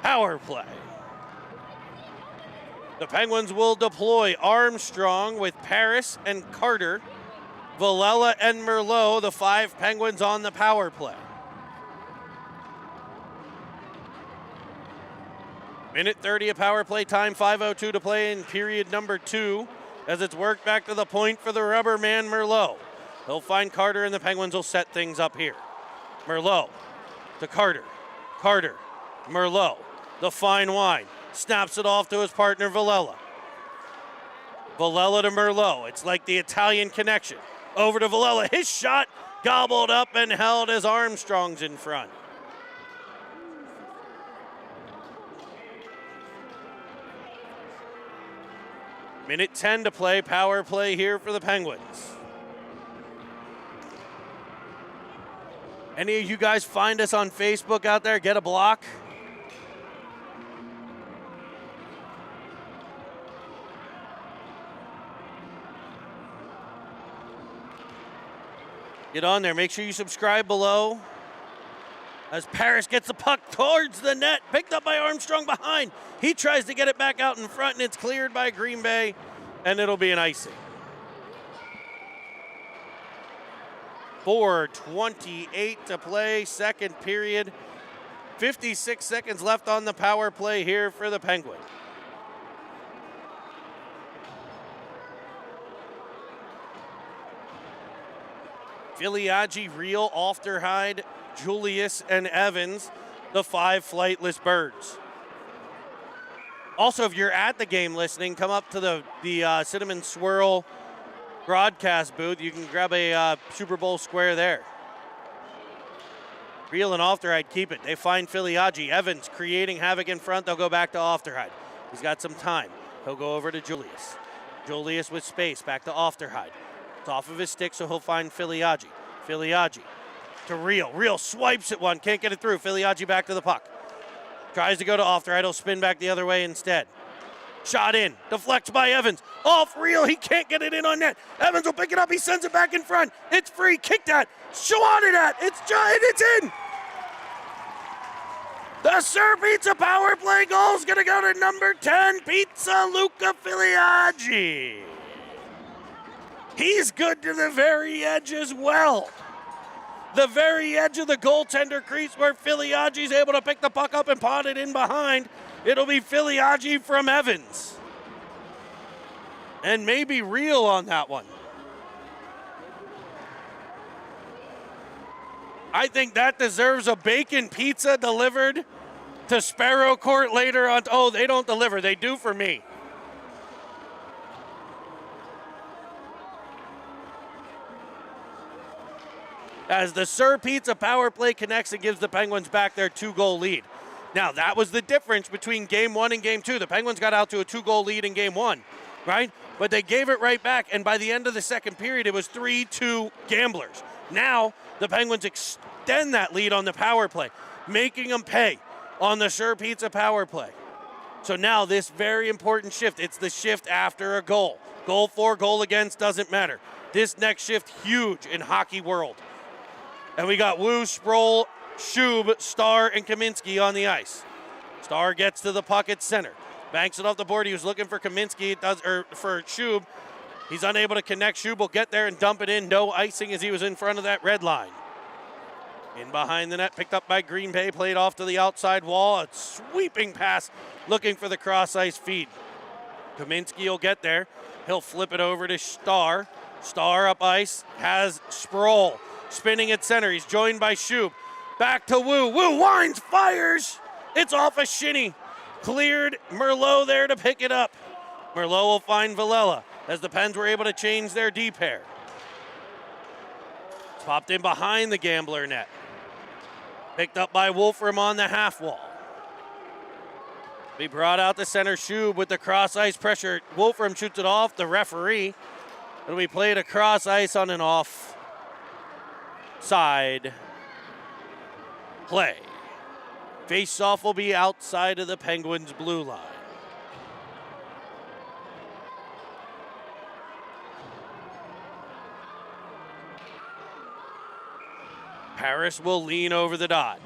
power play. The Penguins will deploy Armstrong with Paris and Carter, Villela and Merlot, the 5 Penguins on the power play. Minute 30 of power play time, 5:02 to play in period number 2 as it's worked back to the point for the rubber man Merlot. He'll find Carter and the Penguins will set things up here. Merlot to Carter. Carter, Merlot, the fine wine. Snaps it off to his partner Villela. Villela to Merlot. It's like the Italian connection. Over to Villela. His shot gobbled up and held as Armstrong's in front. Minute 10 to play. Power play here for the Penguins. Any of you guys find us on Facebook out there? Get a block. Get on there. Make sure you subscribe below. As Paris gets the puck towards the net, picked up by Armstrong behind. He tries to get it back out in front, and it's cleared by Green Bay, and it'll be an icing. 4:28 to play, second period. 56 seconds left on the power play here for the Penguins. Filiaggi, Reel, Ofterhide, Julius, and Evans, the 5 flightless birds. Also, if you're at the game listening, come up to the Cinnamon Swirl broadcast booth. You can grab a Super Bowl square there. Reel and Ofterhide keep it. They find Filiaggi. Evans creating havoc in front. They'll go back to Ofterhide. He's got some time. He'll go over to Julius. Julius with space. Back to Ofterhide. It's off of his stick, so he'll find Filiaggi. Filiaggi to Reel. Reel swipes at one. Can't get it through. Filiaggi back to the puck. Tries to go to Ofterhide. He'll spin back the other way instead. Shot in. Deflects by Evans. Off Reel. He can't get it in on net. Evans will pick it up. He sends it back in front. It's free. Kicked at. Swatted at. It's in. The Sir Pizza power play goal is going to go to number 10, Pizza Luca Filiaggi. He's good to the very edge as well. The very edge of the goaltender crease where Filiaggi's able to pick the puck up and pot it in behind. It'll be Filiaggi from Evans. And maybe Reel on that one. I think that deserves a bacon pizza delivered to Sparrow Court later on. Oh, they don't deliver. They do for me. As the Sir Pizza power play connects and gives the Penguins back their 2-goal lead. Now, that was the difference between Game 1 and Game 2. The Penguins got out to a 2-goal lead in Game 1, right? But they gave it right back, and by the end of the second period, it was 3-2 Gamblers. Now, the Penguins extend that lead on the power play, making them pay on the Sir Pizza power play. So now this very important shift, it's the shift after a goal. Goal for, goal against, doesn't matter. This next shift, huge in hockey world. And we got Wu, Sproul, Shub, Starr, and Kaminsky on the ice. Starr gets to the puck at center. Banks it off the board. He was looking for Kaminsky, for Shub. He's unable to connect. Shub will get there and dump it in. No icing as he was in front of that red line. In behind the net, picked up by Green Bay, played off to the outside wall. A sweeping pass looking for the cross ice feed. Kaminsky will get there. He'll flip it over to Starr. Starr up ice, has Sproul spinning at center. He's joined by Shub. Back to Wu. Wu winds, fires. It's off a shinny. Cleared. Merlot there to pick it up. Merlot will find Villela as the Pens were able to change their D pair. It's popped in behind the Gambler net. Picked up by Wolfram on the half wall. Be brought out to center. Shub with the cross ice pressure. Wolfram shoots it off the referee. It'll be played across ice on an off side play. Face-off will be outside of the Penguins' blue line. Paris will lean over the dot.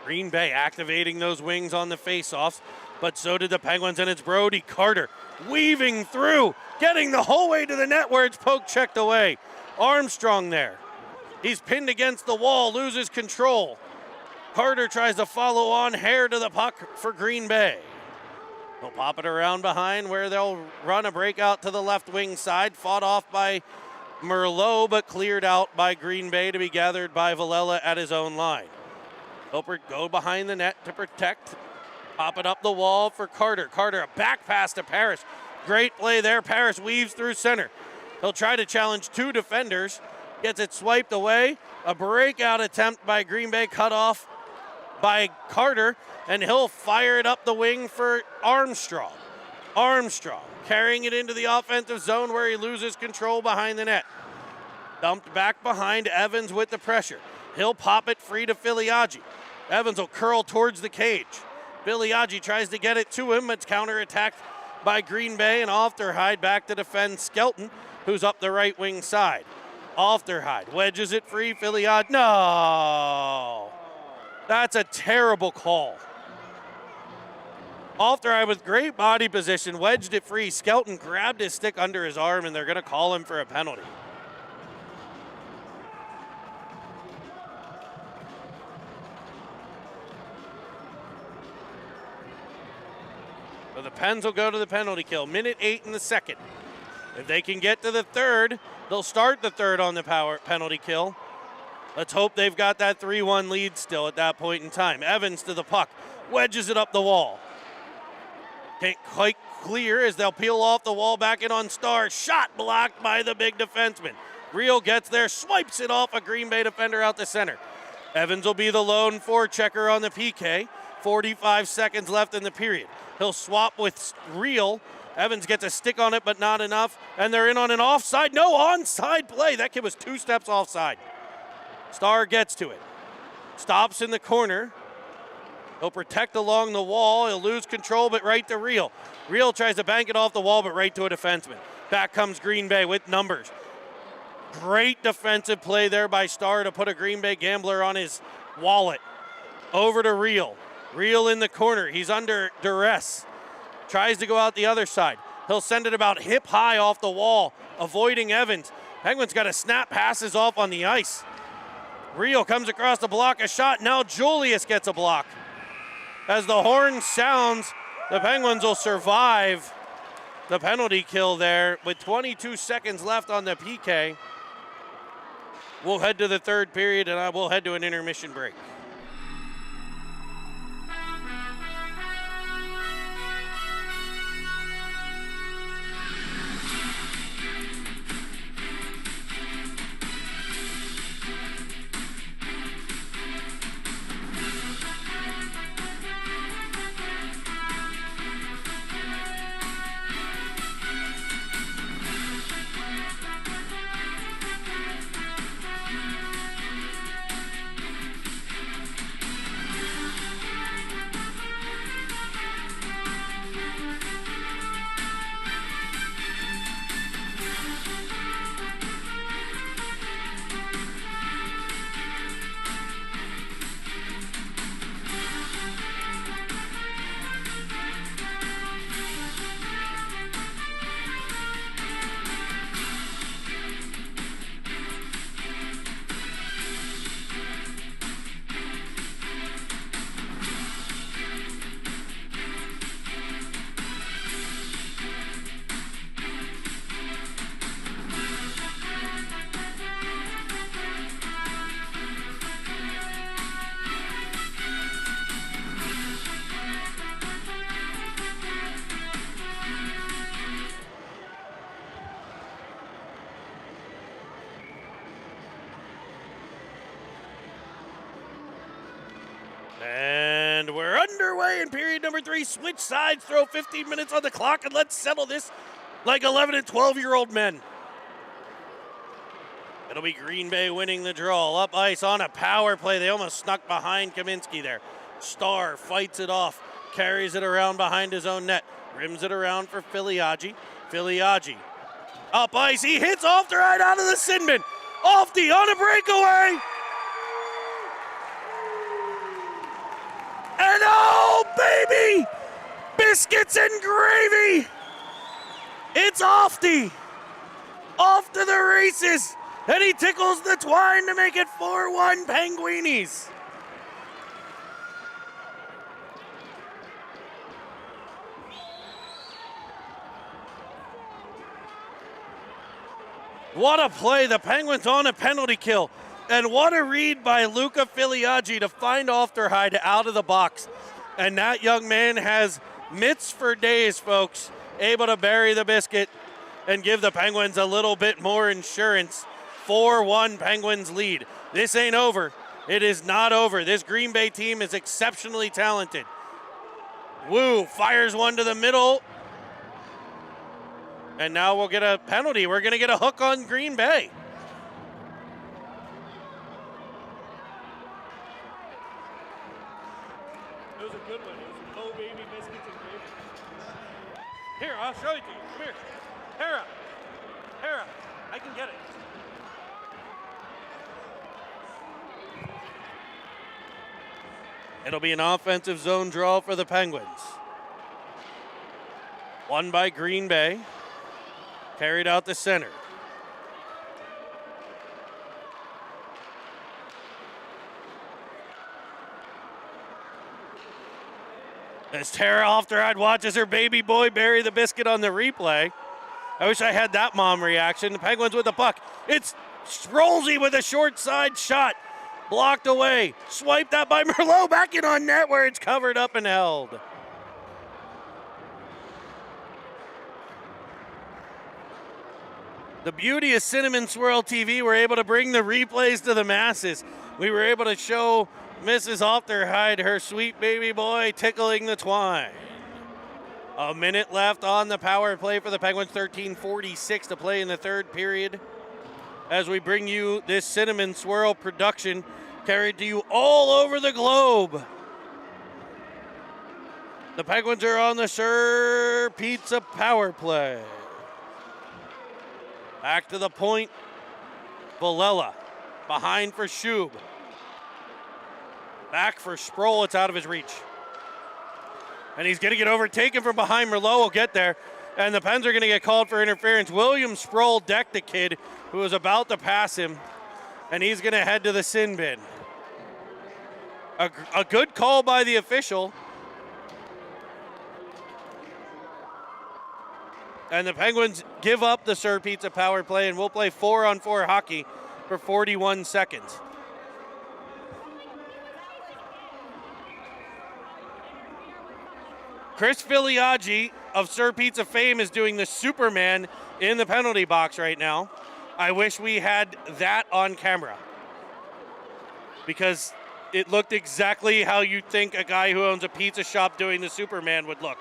Green Bay activating those wings on the face-offs, but so did the Penguins, and it's Brody Carter weaving through, getting the whole way to the net where it's poke checked away. Armstrong there. He's pinned against the wall, loses control. Carter tries to follow on, hair to the puck for Green Bay. They'll pop it around behind where they'll run a breakout to the left wing side, fought off by Merlot, but cleared out by Green Bay to be gathered by Villela at his own line. They'll go behind the net to protect. Pop it up the wall for Carter. Carter, a back pass to Paris. Great play there. Paris weaves through center. He'll try to challenge two defenders. Gets it swiped away. A breakout attempt by Green Bay cut off by Carter, and he'll fire it up the wing for Armstrong. Armstrong carrying it into the offensive zone where he loses control behind the net. Dumped back behind Evans with the pressure. He'll pop it free to Filiaggi. Evans will curl towards the cage. Filiaggi tries to get it to him. It's counterattacked by Green Bay, and Ofterhide back to defend Skelton, who's up the right wing side. Ofterhide wedges it free. Filiaggi, no! That's a terrible call. Ofterhide with great body position, wedged it free. Skelton grabbed his stick under his arm, and they're going to call him for a penalty. So the Pens will go to the penalty kill. Minute 8 in the second. If they can get to the third, they'll start the third on the penalty kill. Let's hope they've got that 3-1 lead still at that point in time. Evans to the puck, wedges it up the wall. Can't quite clear as they'll peel off the wall back in on Starr. Shot blocked by the big defenseman. Real gets there, swipes it off a Green Bay defender out the center. Evans will be the lone forechecker on the PK. 45 seconds left in the period. He'll swap with Real. Evans gets a stick on it, but not enough. And they're in on an offside. No onside play. That kid was 2 steps offside. Starr gets to it. Stops in the corner. He'll protect along the wall. He'll lose control, but right to Real. Real tries to bank it off the wall, but right to a defenseman. Back comes Green Bay with numbers. Great defensive play there by Starr to put a Green Bay Gambler on his wallet. Over to Real. Real in the corner. He's under duress. Tries to go out the other side. He'll send it about hip high off the wall, avoiding Evans. Penguins got to snap passes off on the ice. Real comes across the block, a shot. Now Julius gets a block. As the horn sounds, the Penguins will survive the penalty kill there with 22 seconds left on the PK. We'll head to the third period, and I will head to an intermission break. underway in period number 3. Switch sides, throw 15 minutes on the clock, and let's settle this like 11 and 12-year-old men. It'll be Green Bay winning the draw. Up ice on a power play. They almost snuck behind Kaminsky there. Starr fights it off, carries it around behind his own net, rims it around for Filiaggi. Filiaggi up ice. He hits off the right out of the sin bin. Off the on a breakaway. And oh, baby! Biscuits and gravy! It's Ofty! Off to the races! And he tickles the twine to make it 4-1 Penguinis. What a play. The Penguins on a penalty kill. And what a read by Luca Filiaggi to find Ofterheide out of the box. And that young man has mitts for days, folks, able to bury the biscuit and give the Penguins a little bit more insurance. 4-1 Penguins lead. This ain't over. It is not over. This Green Bay team is exceptionally talented. Wu fires one to the middle. And now we'll get a penalty. We're going to get a hook on Green Bay. It was a good one. It was no baby biscuits and gravy. Here, I'll show it to you. Come here. Hera. Hera. I can get it. It'll be an offensive zone draw for the Penguins. Won by Green Bay. Carried out the center. As Tara Ofterheide watches her baby boy bury the biscuit on the replay. I wish I had that mom reaction. The Penguins with the puck. It's Strolzy with a short side shot. Blocked away. Swiped that by Merlot. Back in on net where it's covered up and held. The beauty of Cinnamon Swirl TV, we're able to bring the replays to the masses. We were able to show Mrs. Ofterheide her sweet baby boy tickling the twine. A minute left on the power play for the Penguins, 13:46 to play in the third period. As we bring you this Cinnamon Swirl production carried to you all over the globe. The Penguins are on the Sir Pizza power play. Back to the point. Villela behind for Schub. Back for Sproul. It's out of his reach. And he's going to get overtaken from behind. Merlot will get there. And the Pens are going to get called for interference. William Sproul decked the kid who was about to pass him. And he's going to head to the sin bin. A good call by the official. And the Penguins give up the Sir Pizza power play, and we'll play 4-on-4 hockey for 41 seconds. Chris Filiaggi of Sir Pizza fame is doing the Superman in the penalty box right now. I wish we had that on camera because it looked exactly how you'd think a guy who owns a pizza shop doing the Superman would look.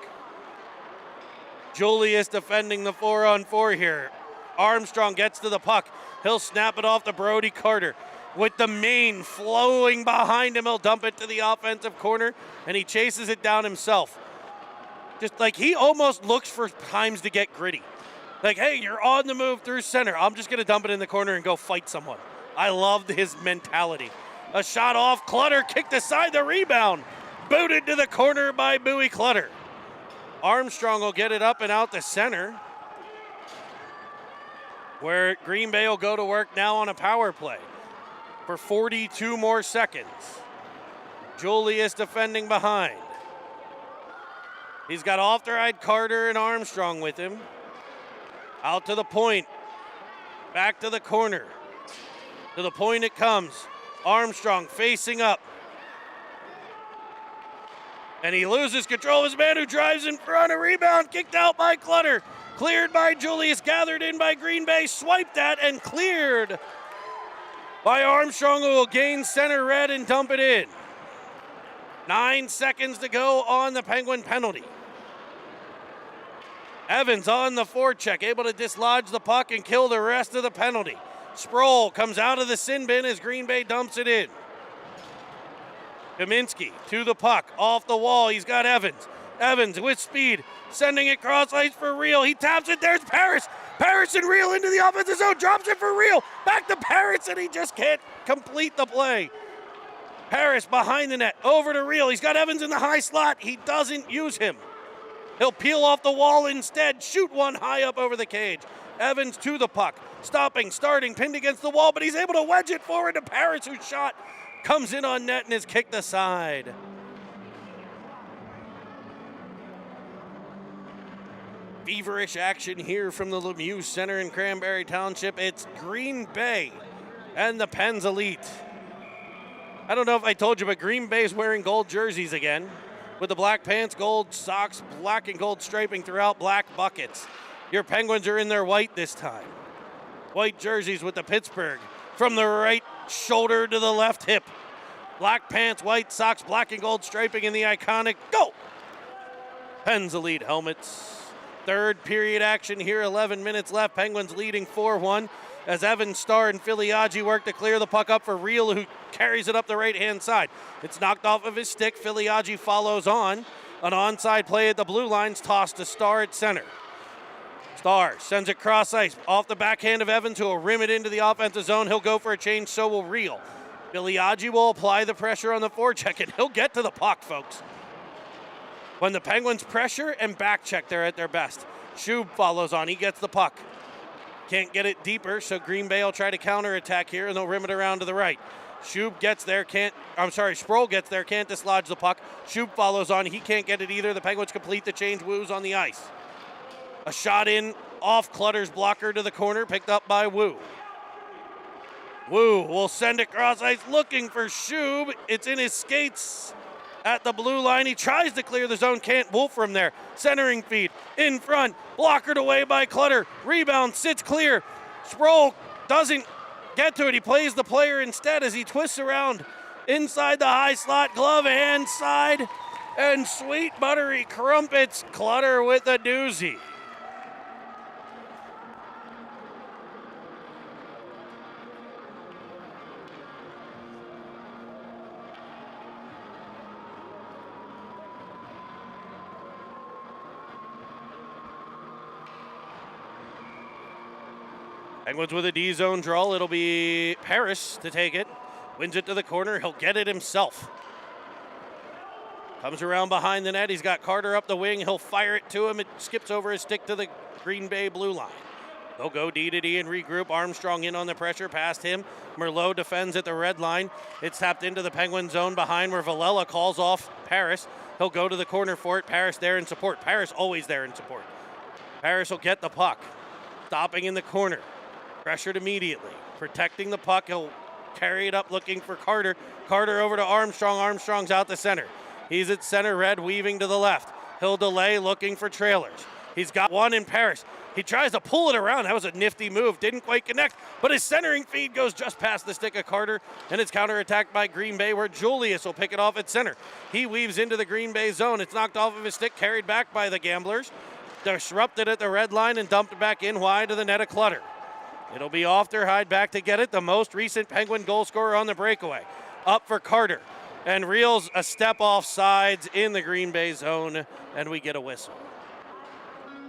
Julius defending the 4-on-4 here. Armstrong gets to the puck. He'll snap it off to Brody Carter. With the main flowing behind him, he'll dump it to the offensive corner, and he chases it down himself. Just like he almost looks for times to get gritty. Like, hey, you're on the move through center. I'm just going to dump it in the corner and go fight someone. I loved his mentality. A shot off, Clutter kicked aside the rebound. Booted to the corner by Bowie Clutter. Armstrong will get it up and out the center, where Green Bay will go to work now on a power play for 42 more seconds. Julius defending behind. He's got Ofterheide, Carter, and Armstrong with him. Out to the point. Back to the corner. To the point it comes. Armstrong facing up. And he loses control of his man who drives in front. A rebound kicked out by Clutter. Cleared by Julius, gathered in by Green Bay, swiped at and cleared by Armstrong, who will gain center red and dump it in. 9 seconds to go on the Penguin penalty. Evans on the forecheck, able to dislodge the puck and kill the rest of the penalty. Sproul comes out of the sin bin as Green Bay dumps it in. Kaminsky to the puck, off the wall, he's got Evans. Evans with speed, sending it cross ice for Real. He taps it, there's Paris. Paris and Real into the offensive zone, drops it for Real. Back to Paris, and he just can't complete the play. Paris behind the net, over to Real. He's got Evans in the high slot. He doesn't use him. He'll peel off the wall instead, shoot one high up over the cage. Evans to the puck, stopping, starting, pinned against the wall, but he's able to wedge it forward to Paris, whose shot comes in on net and is kicked aside. Feverish action here from the Lemieux Center in Cranberry Township. It's Green Bay and the Pens Elite. I don't know if I told you, but Green Bay's wearing gold jerseys again, with the black pants, gold socks, black and gold striping throughout, black buckets. Your Penguins are in their white this time. White jerseys with the Pittsburgh from the right shoulder to the left hip. Black pants, white socks, black and gold striping in the iconic go. Pens Elite helmets. Third period action here, 11 minutes left. Penguins leading 4-1 as Evan Starr and Filiaggi work to clear the puck up for Real, who carries it up the right-hand side. It's knocked off of his stick. Filiaggi follows on. An onside play at the blue line's tossed to Starr at center. Starr sends it cross ice off the backhand of Evans, who will rim it into the offensive zone. He'll go for a change, so will Real. Filiaggi will apply the pressure on the forecheck, and he'll get to the puck, folks. When the Penguins pressure and back check, they're at their best. Schub follows on. He gets the puck. Can't get it deeper, so Green Bay will try to counterattack here, and they'll rim it around to the right. Schub gets there, Sproul gets there, can't dislodge the puck. Schub follows on. He can't get it either. The Penguins complete the change. Wu's on the ice. A shot in off Clutter's blocker to the corner, picked up by Wu. Wu will send it cross ice looking for Schub. It's in his skates at the blue line. He tries to clear the zone, can't. Wolf from there. Centering feed in front, blockered away by Clutter. Rebound, sits clear. Sproul doesn't get to it. He plays the player instead as he twists around inside the high slot, glove hand side, and sweet buttery crumpets. Clutter with a doozy. Penguins with a D-zone draw. It'll be Paris to take it. Wins it to the corner. He'll get it himself. Comes around behind the net. He's got Carter up the wing. He'll fire it to him. It skips over his stick to the Green Bay blue line. They'll go D to D and regroup. Armstrong in on the pressure past him. Merlot defends at the red line. It's tapped into the Penguin zone behind where Villela calls off Paris. He'll go to the corner for it. Paris there in support. Paris always there in support. Paris will get the puck. Stopping in the corner. Pressured immediately. Protecting the puck. He'll carry it up looking for Carter. Carter over to Armstrong. Armstrong's out the center. He's at center red, weaving to the left. He'll delay looking for trailers. He's got one in Paris. He tries to pull it around. That was a nifty move. Didn't quite connect, but his centering feed goes just past the stick of Carter, and it's counterattacked by Green Bay, where Julius will pick it off at center. He weaves into the Green Bay zone. It's knocked off of his stick, carried back by the Gamblers. Disrupted at the red line and dumped back in wide to the net of Clutter. It'll be Ofterhide back to get it, the most recent Penguin goal scorer on the breakaway. Up for Carter, and Reels a step off sides in the Green Bay zone, and we get a whistle.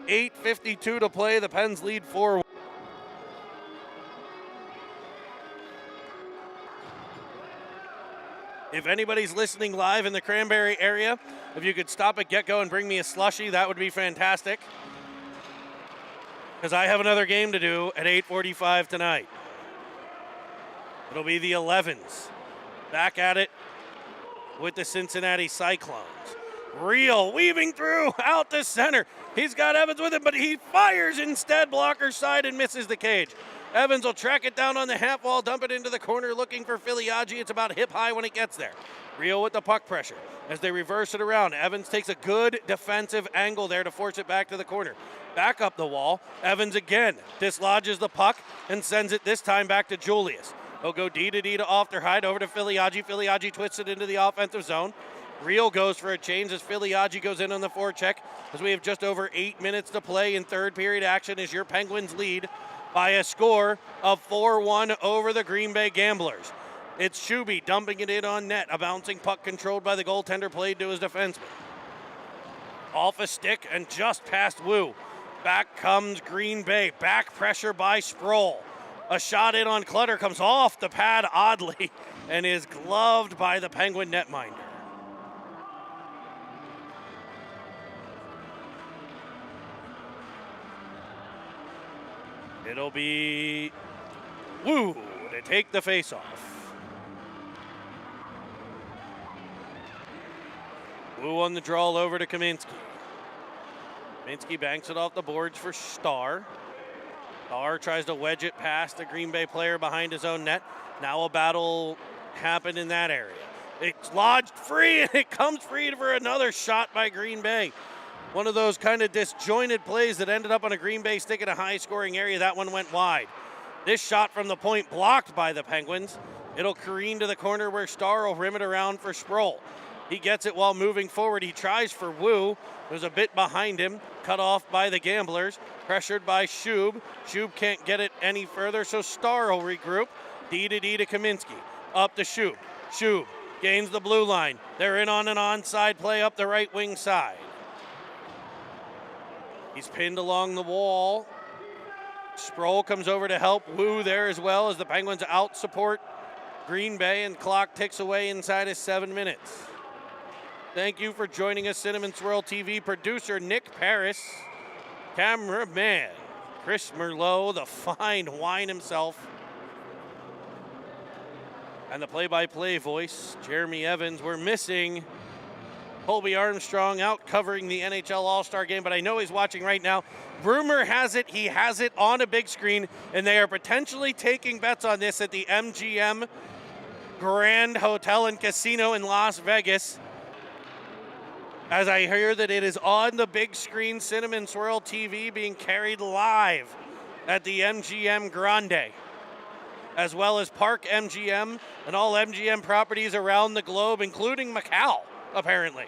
8:52 to play, the Pens lead 4-1. If anybody's listening live in the Cranberry area, if you could stop at Get-Go and bring me a slushie, that would be fantastic. Because I have another game to do at 8:45 tonight. It'll be the 11s. Back at it with the Cincinnati Cyclones. Real weaving through out to center. He's got Evans with him, but he fires instead, blocker side, and misses the cage. Evans will track it down on the half wall, dump it into the corner, looking for Filiaggi. It's about hip high when it gets there. Real with the puck pressure as they reverse it around. Evans takes a good defensive angle there to force it back to the corner. Back up the wall. Evans again dislodges the puck and sends it this time back to Julius. He'll go D to D to Ofterhide over to Filiaggi. Filiaggi twists it into the offensive zone. Real goes for a change as Filiaggi goes in on the forecheck as we have just over 8 minutes to play in third period action as your Penguins lead by a score of 4-1 over the Green Bay Gamblers. It's Shuby dumping it in on net. A bouncing puck controlled by the goaltender played to his defenseman. Off a stick and just past Wu. Back comes Green Bay. Back pressure by Sproul. A shot in on Clutter comes off the pad oddly and is gloved by the Penguin netminder. It'll be Wu to take the face-off. Wu on the draw over to Kaminsky. Kaminsky banks it off the boards for Starr. Starr tries to wedge it past the Green Bay player behind his own net. Now a battle happened in that area. It's lodged free, and it comes free for another shot by Green Bay. One of those kind of disjointed plays that ended up on a Green Bay stick in a high-scoring area. That one went wide. This shot from the point blocked by the Penguins. It'll careen to the corner where Starr will rim it around for Sproul. He gets it while moving forward. He tries for Wu. There's a bit behind him. Cut off by the Gamblers. Pressured by Shub. Shub can't get it any further, so Starr will regroup. D to Kaminsky. Up to Shub. Shub gains the blue line. They're in on an onside play up the right wing side. He's pinned along the wall. Sproul comes over to help Wu there as well as the Penguins out support Green Bay, and clock ticks away inside of 7 minutes. Thank you for joining us, Cinnamon Swirl TV. Producer Nick Paris. Cameraman Chris Merlot, the fine wine himself. And the play-by-play voice, Jeremy Evans. We're missing Colby Armstrong out covering the NHL All-Star Game, but I know he's watching right now. Rumor has it he has it on a big screen, and they are potentially taking bets on this at the MGM Grand Hotel and Casino in Las Vegas. As I hear that it is on the big screen Cinnamon Swirl TV being carried live at the MGM Grande, as well as Park MGM and all MGM properties around the globe, including Macau, apparently.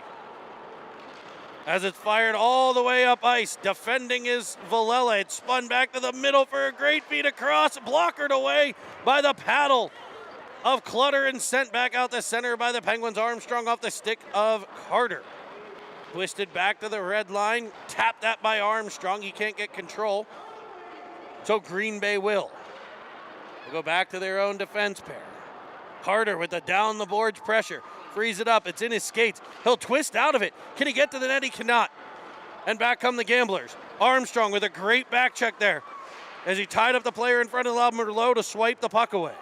As it's fired all the way up ice, defending is Villela. It's spun back to the middle for a great feed across, blockered away by the paddle of Clutter and sent back out the center by the Penguins. Armstrong off the stick of Carter. Twisted back to the red line, tapped that by Armstrong. He can't get control, so Green Bay will. They'll go back to their own defense pair. Carter with the down the boards pressure. Frees it up. It's in his skates. He'll twist out of it. Can he get to the net? He cannot. And back come the Gamblers. Armstrong with a great back check there as he tied up the player in front and allowed Merlot to swipe the puck away.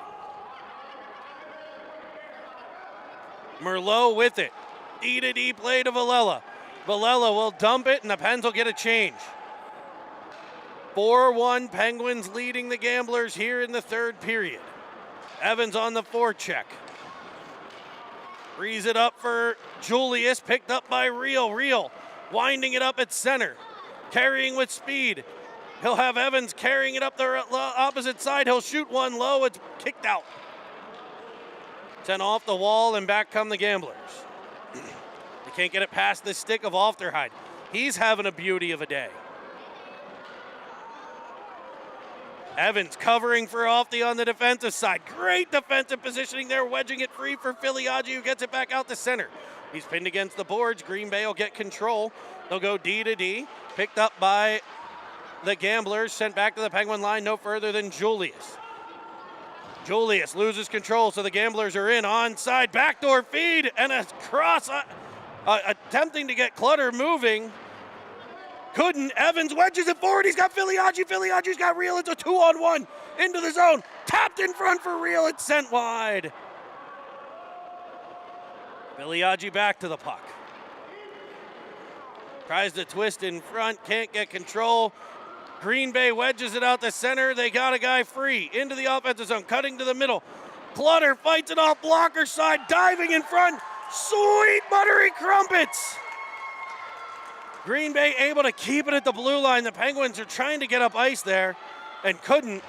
Merlot with it. D to D play to Villela. Villela will dump it, and the Pens will get a change. 4-1 Penguins leading the Gamblers here in the third period. Evans on the forecheck. Frees it up for Julius, picked up by Real. Real winding it up at center, carrying with speed. He'll have Evans carrying it up the opposite side. He'll shoot one low. It's kicked out. Sent off the wall, and back come the Gamblers. They can't get it past the stick of Ofterhide. He's having a beauty of a day. Evans covering for Ofty on the defensive side. Great defensive positioning there, wedging it free for Filiaggi, who gets it back out to center. He's pinned against the boards. Green Bay will get control. They'll go D to D. Picked up by the Gamblers, sent back to the Penguin line no further than Julius. Julius loses control, so the Gamblers are in onside. Backdoor feed and a cross attempting to get Clutter moving. Couldn't. Evans wedges it forward. He's got Filiaggi. Filiaggi's got Real. It's a 2-on-1 into the zone. Tapped in front for Real. It's sent wide. Filiaggi back to the puck. Tries to twist in front. Can't get control. Green Bay wedges it out the center. They got a guy free into the offensive zone. Cutting to the middle. Clutter fights it off blocker side. Diving in front. Sweet buttery crumpets. Green Bay able to keep it at the blue line. The Penguins are trying to get up ice there and couldn't.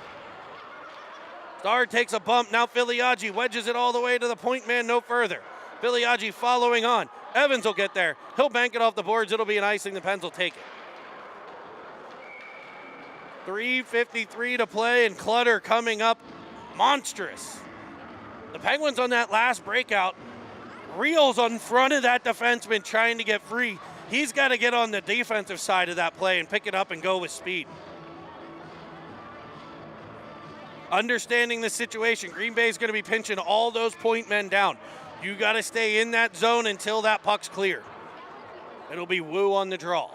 Starr takes a bump. Now Filiaggi wedges it all the way to the point man no further. Filiaggi following on. Evans will get there. He'll bank it off the boards. It'll be an icing. The Pens will take it. 3:53 to play, and Clutter coming up monstrous. The Penguins on that last breakout, Reel's on front of that defenseman trying to get free. He's got to get on the defensive side of that play and pick it up and go with speed. Understanding the situation, Green Bay is going to be pinching all those point men down. You got to stay in that zone until that puck's clear. It'll be Wu on the draw.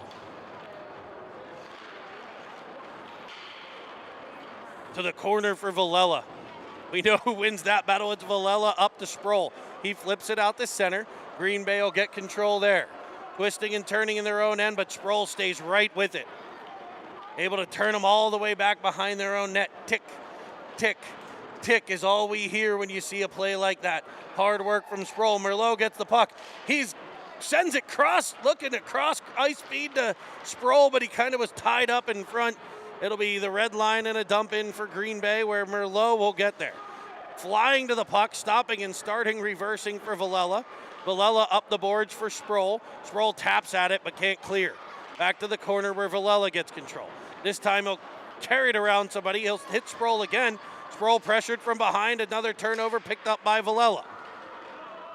To the corner for Villela. We know who wins that battle. It's Villela up to Sproul. He flips it out to center. Green Bay will get control there. Twisting and turning in their own end, but Sproul stays right with it. Able to turn them all the way back behind their own net. Tick, tick, tick is all we hear when you see a play like that. Hard work from Sproul. Merlot gets the puck. Sends it looking across ice speed to Sproul, but he kind of was tied up in front. It'll be the red line and a dump in for Green Bay where Merlot will get there. Flying to the puck, stopping and starting, reversing for Villela. Villela up the boards for Sproul. Sproul taps at it but can't clear. Back to the corner where Villela gets control. This time he'll carry it around somebody. He'll hit Sproul again. Sproul pressured from behind. Another turnover picked up by Villela.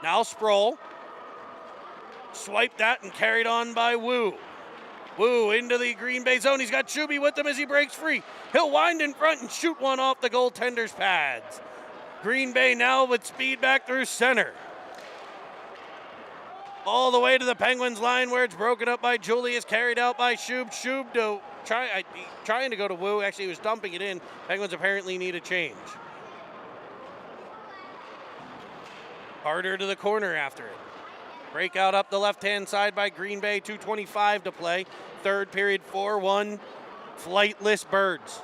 Now Sproul. Swiped that and carried on by Wu. Wu into the Green Bay zone. He's got Shuby with him as he breaks free. He'll wind in front and shoot one off the goaltender's pads. Green Bay now with speed back through center. All the way to the Penguins line where it's broken up by Julius, carried out by Shub. Shub trying to go to Wu. Actually, he was dumping it in. Penguins apparently need a change. Harder to the corner after it. Breakout up the left-hand side by Green Bay, 2:25 to play. Third period, 4-1, flightless Birds.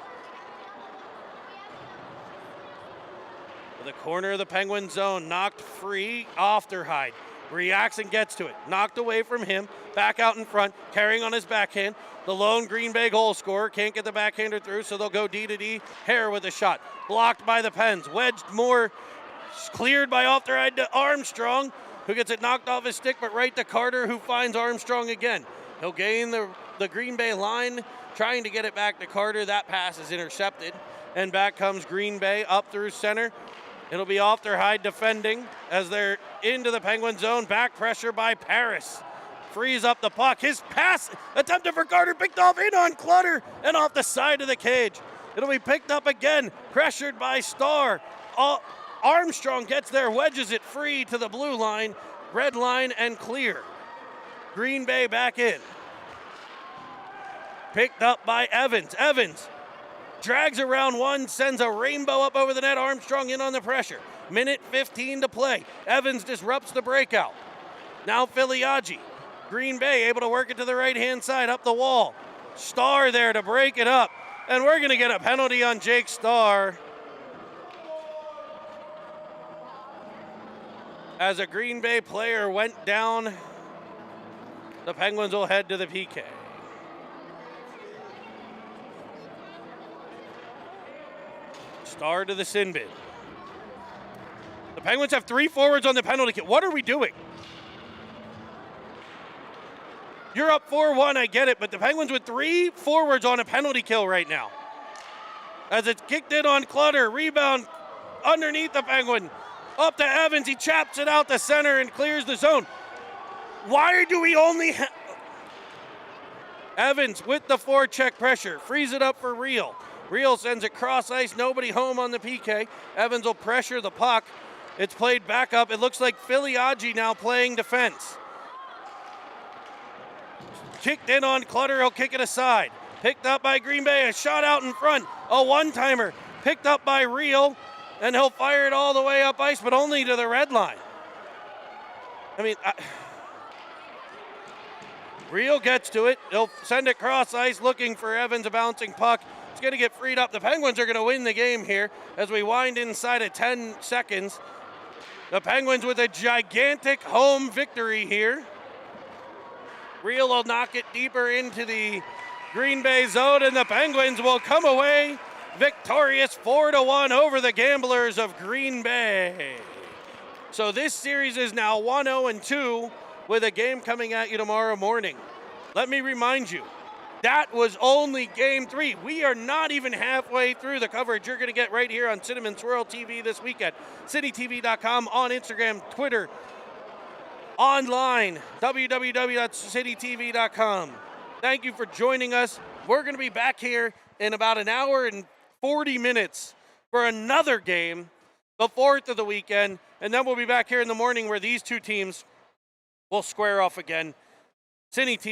To the corner of the Penguin zone, knocked free, Ofterhide. Reacts and gets to it. Knocked away from him, back out in front, carrying on his backhand. The lone Green Bay goal scorer can't get the backhander through, so they'll go D-to-D. Hare with a shot. Blocked by the Pens. Wedged more, cleared by Ofterhide to Armstrong, who gets it knocked off his stick, but right to Carter, who finds Armstrong again. He'll gain the Green Bay line, trying to get it back to Carter. That pass is intercepted, and back comes Green Bay up through center. It'll be Ofterhide defending as they're into the Penguin zone. Back pressure by Paris. Frees up the puck. His pass attempted for Carter, picked off in on Clutter and off the side of the cage. It'll be picked up again, pressured by Starr. Armstrong gets there, wedges it free to the blue line, red line, and clear. Green Bay back in. Picked up by Evans. Evans drags around one, sends a rainbow up over the net. Armstrong in on the pressure. Minute 15 to play. Evans disrupts the breakout. Now Filiaggi. Green Bay able to work it to the right-hand side, up the wall. Starr there to break it up. And we're going to get a penalty on Jake Starr. As a Green Bay player went down, the Penguins will head to the PK. Starr to the sin bin. The Penguins have 3 forwards on the penalty kill. What are we doing? You're up 4-1, I get it, but the Penguins with 3 forwards on a penalty kill right now. As it's kicked in on Clutter, rebound underneath the Penguin. Up to Evans, he chaps it out the center and clears the zone. Why do we only Evans with the forecheck pressure, frees it up for Reel. Reel sends it cross ice, nobody home on the PK. Evans will pressure the puck. It's played back up. It looks like Filiaggi now playing defense. Kicked in on Clutter, he'll kick it aside. Picked up by Green Bay, a shot out in front. A one-timer, picked up by Reel, and he'll fire it all the way up ice, but only to the red line. Reel gets to it. He'll send it cross ice looking for Evans, a bouncing puck. It's going to get freed up. The Penguins are going to win the game here as we wind inside of 10 seconds. The Penguins with a gigantic home victory here. Reel will knock it deeper into the Green Bay zone, and the Penguins will come away victorious 4-1 over the Gamblers of Green Bay. So this series is now 1-0-2 with a game coming at you tomorrow morning. Let me remind you, that was only game 3. We are not even halfway through the coverage you're going to get right here on Cinnamon Swirl TV this weekend. CityTV.com, on Instagram, Twitter, online, www.citytv.com. Thank you for joining us. We're going to be back here in about an hour and 40 minutes for another game, the 4th of the weekend, and then we'll be back here in the morning where these two teams will square off again. Cine TV.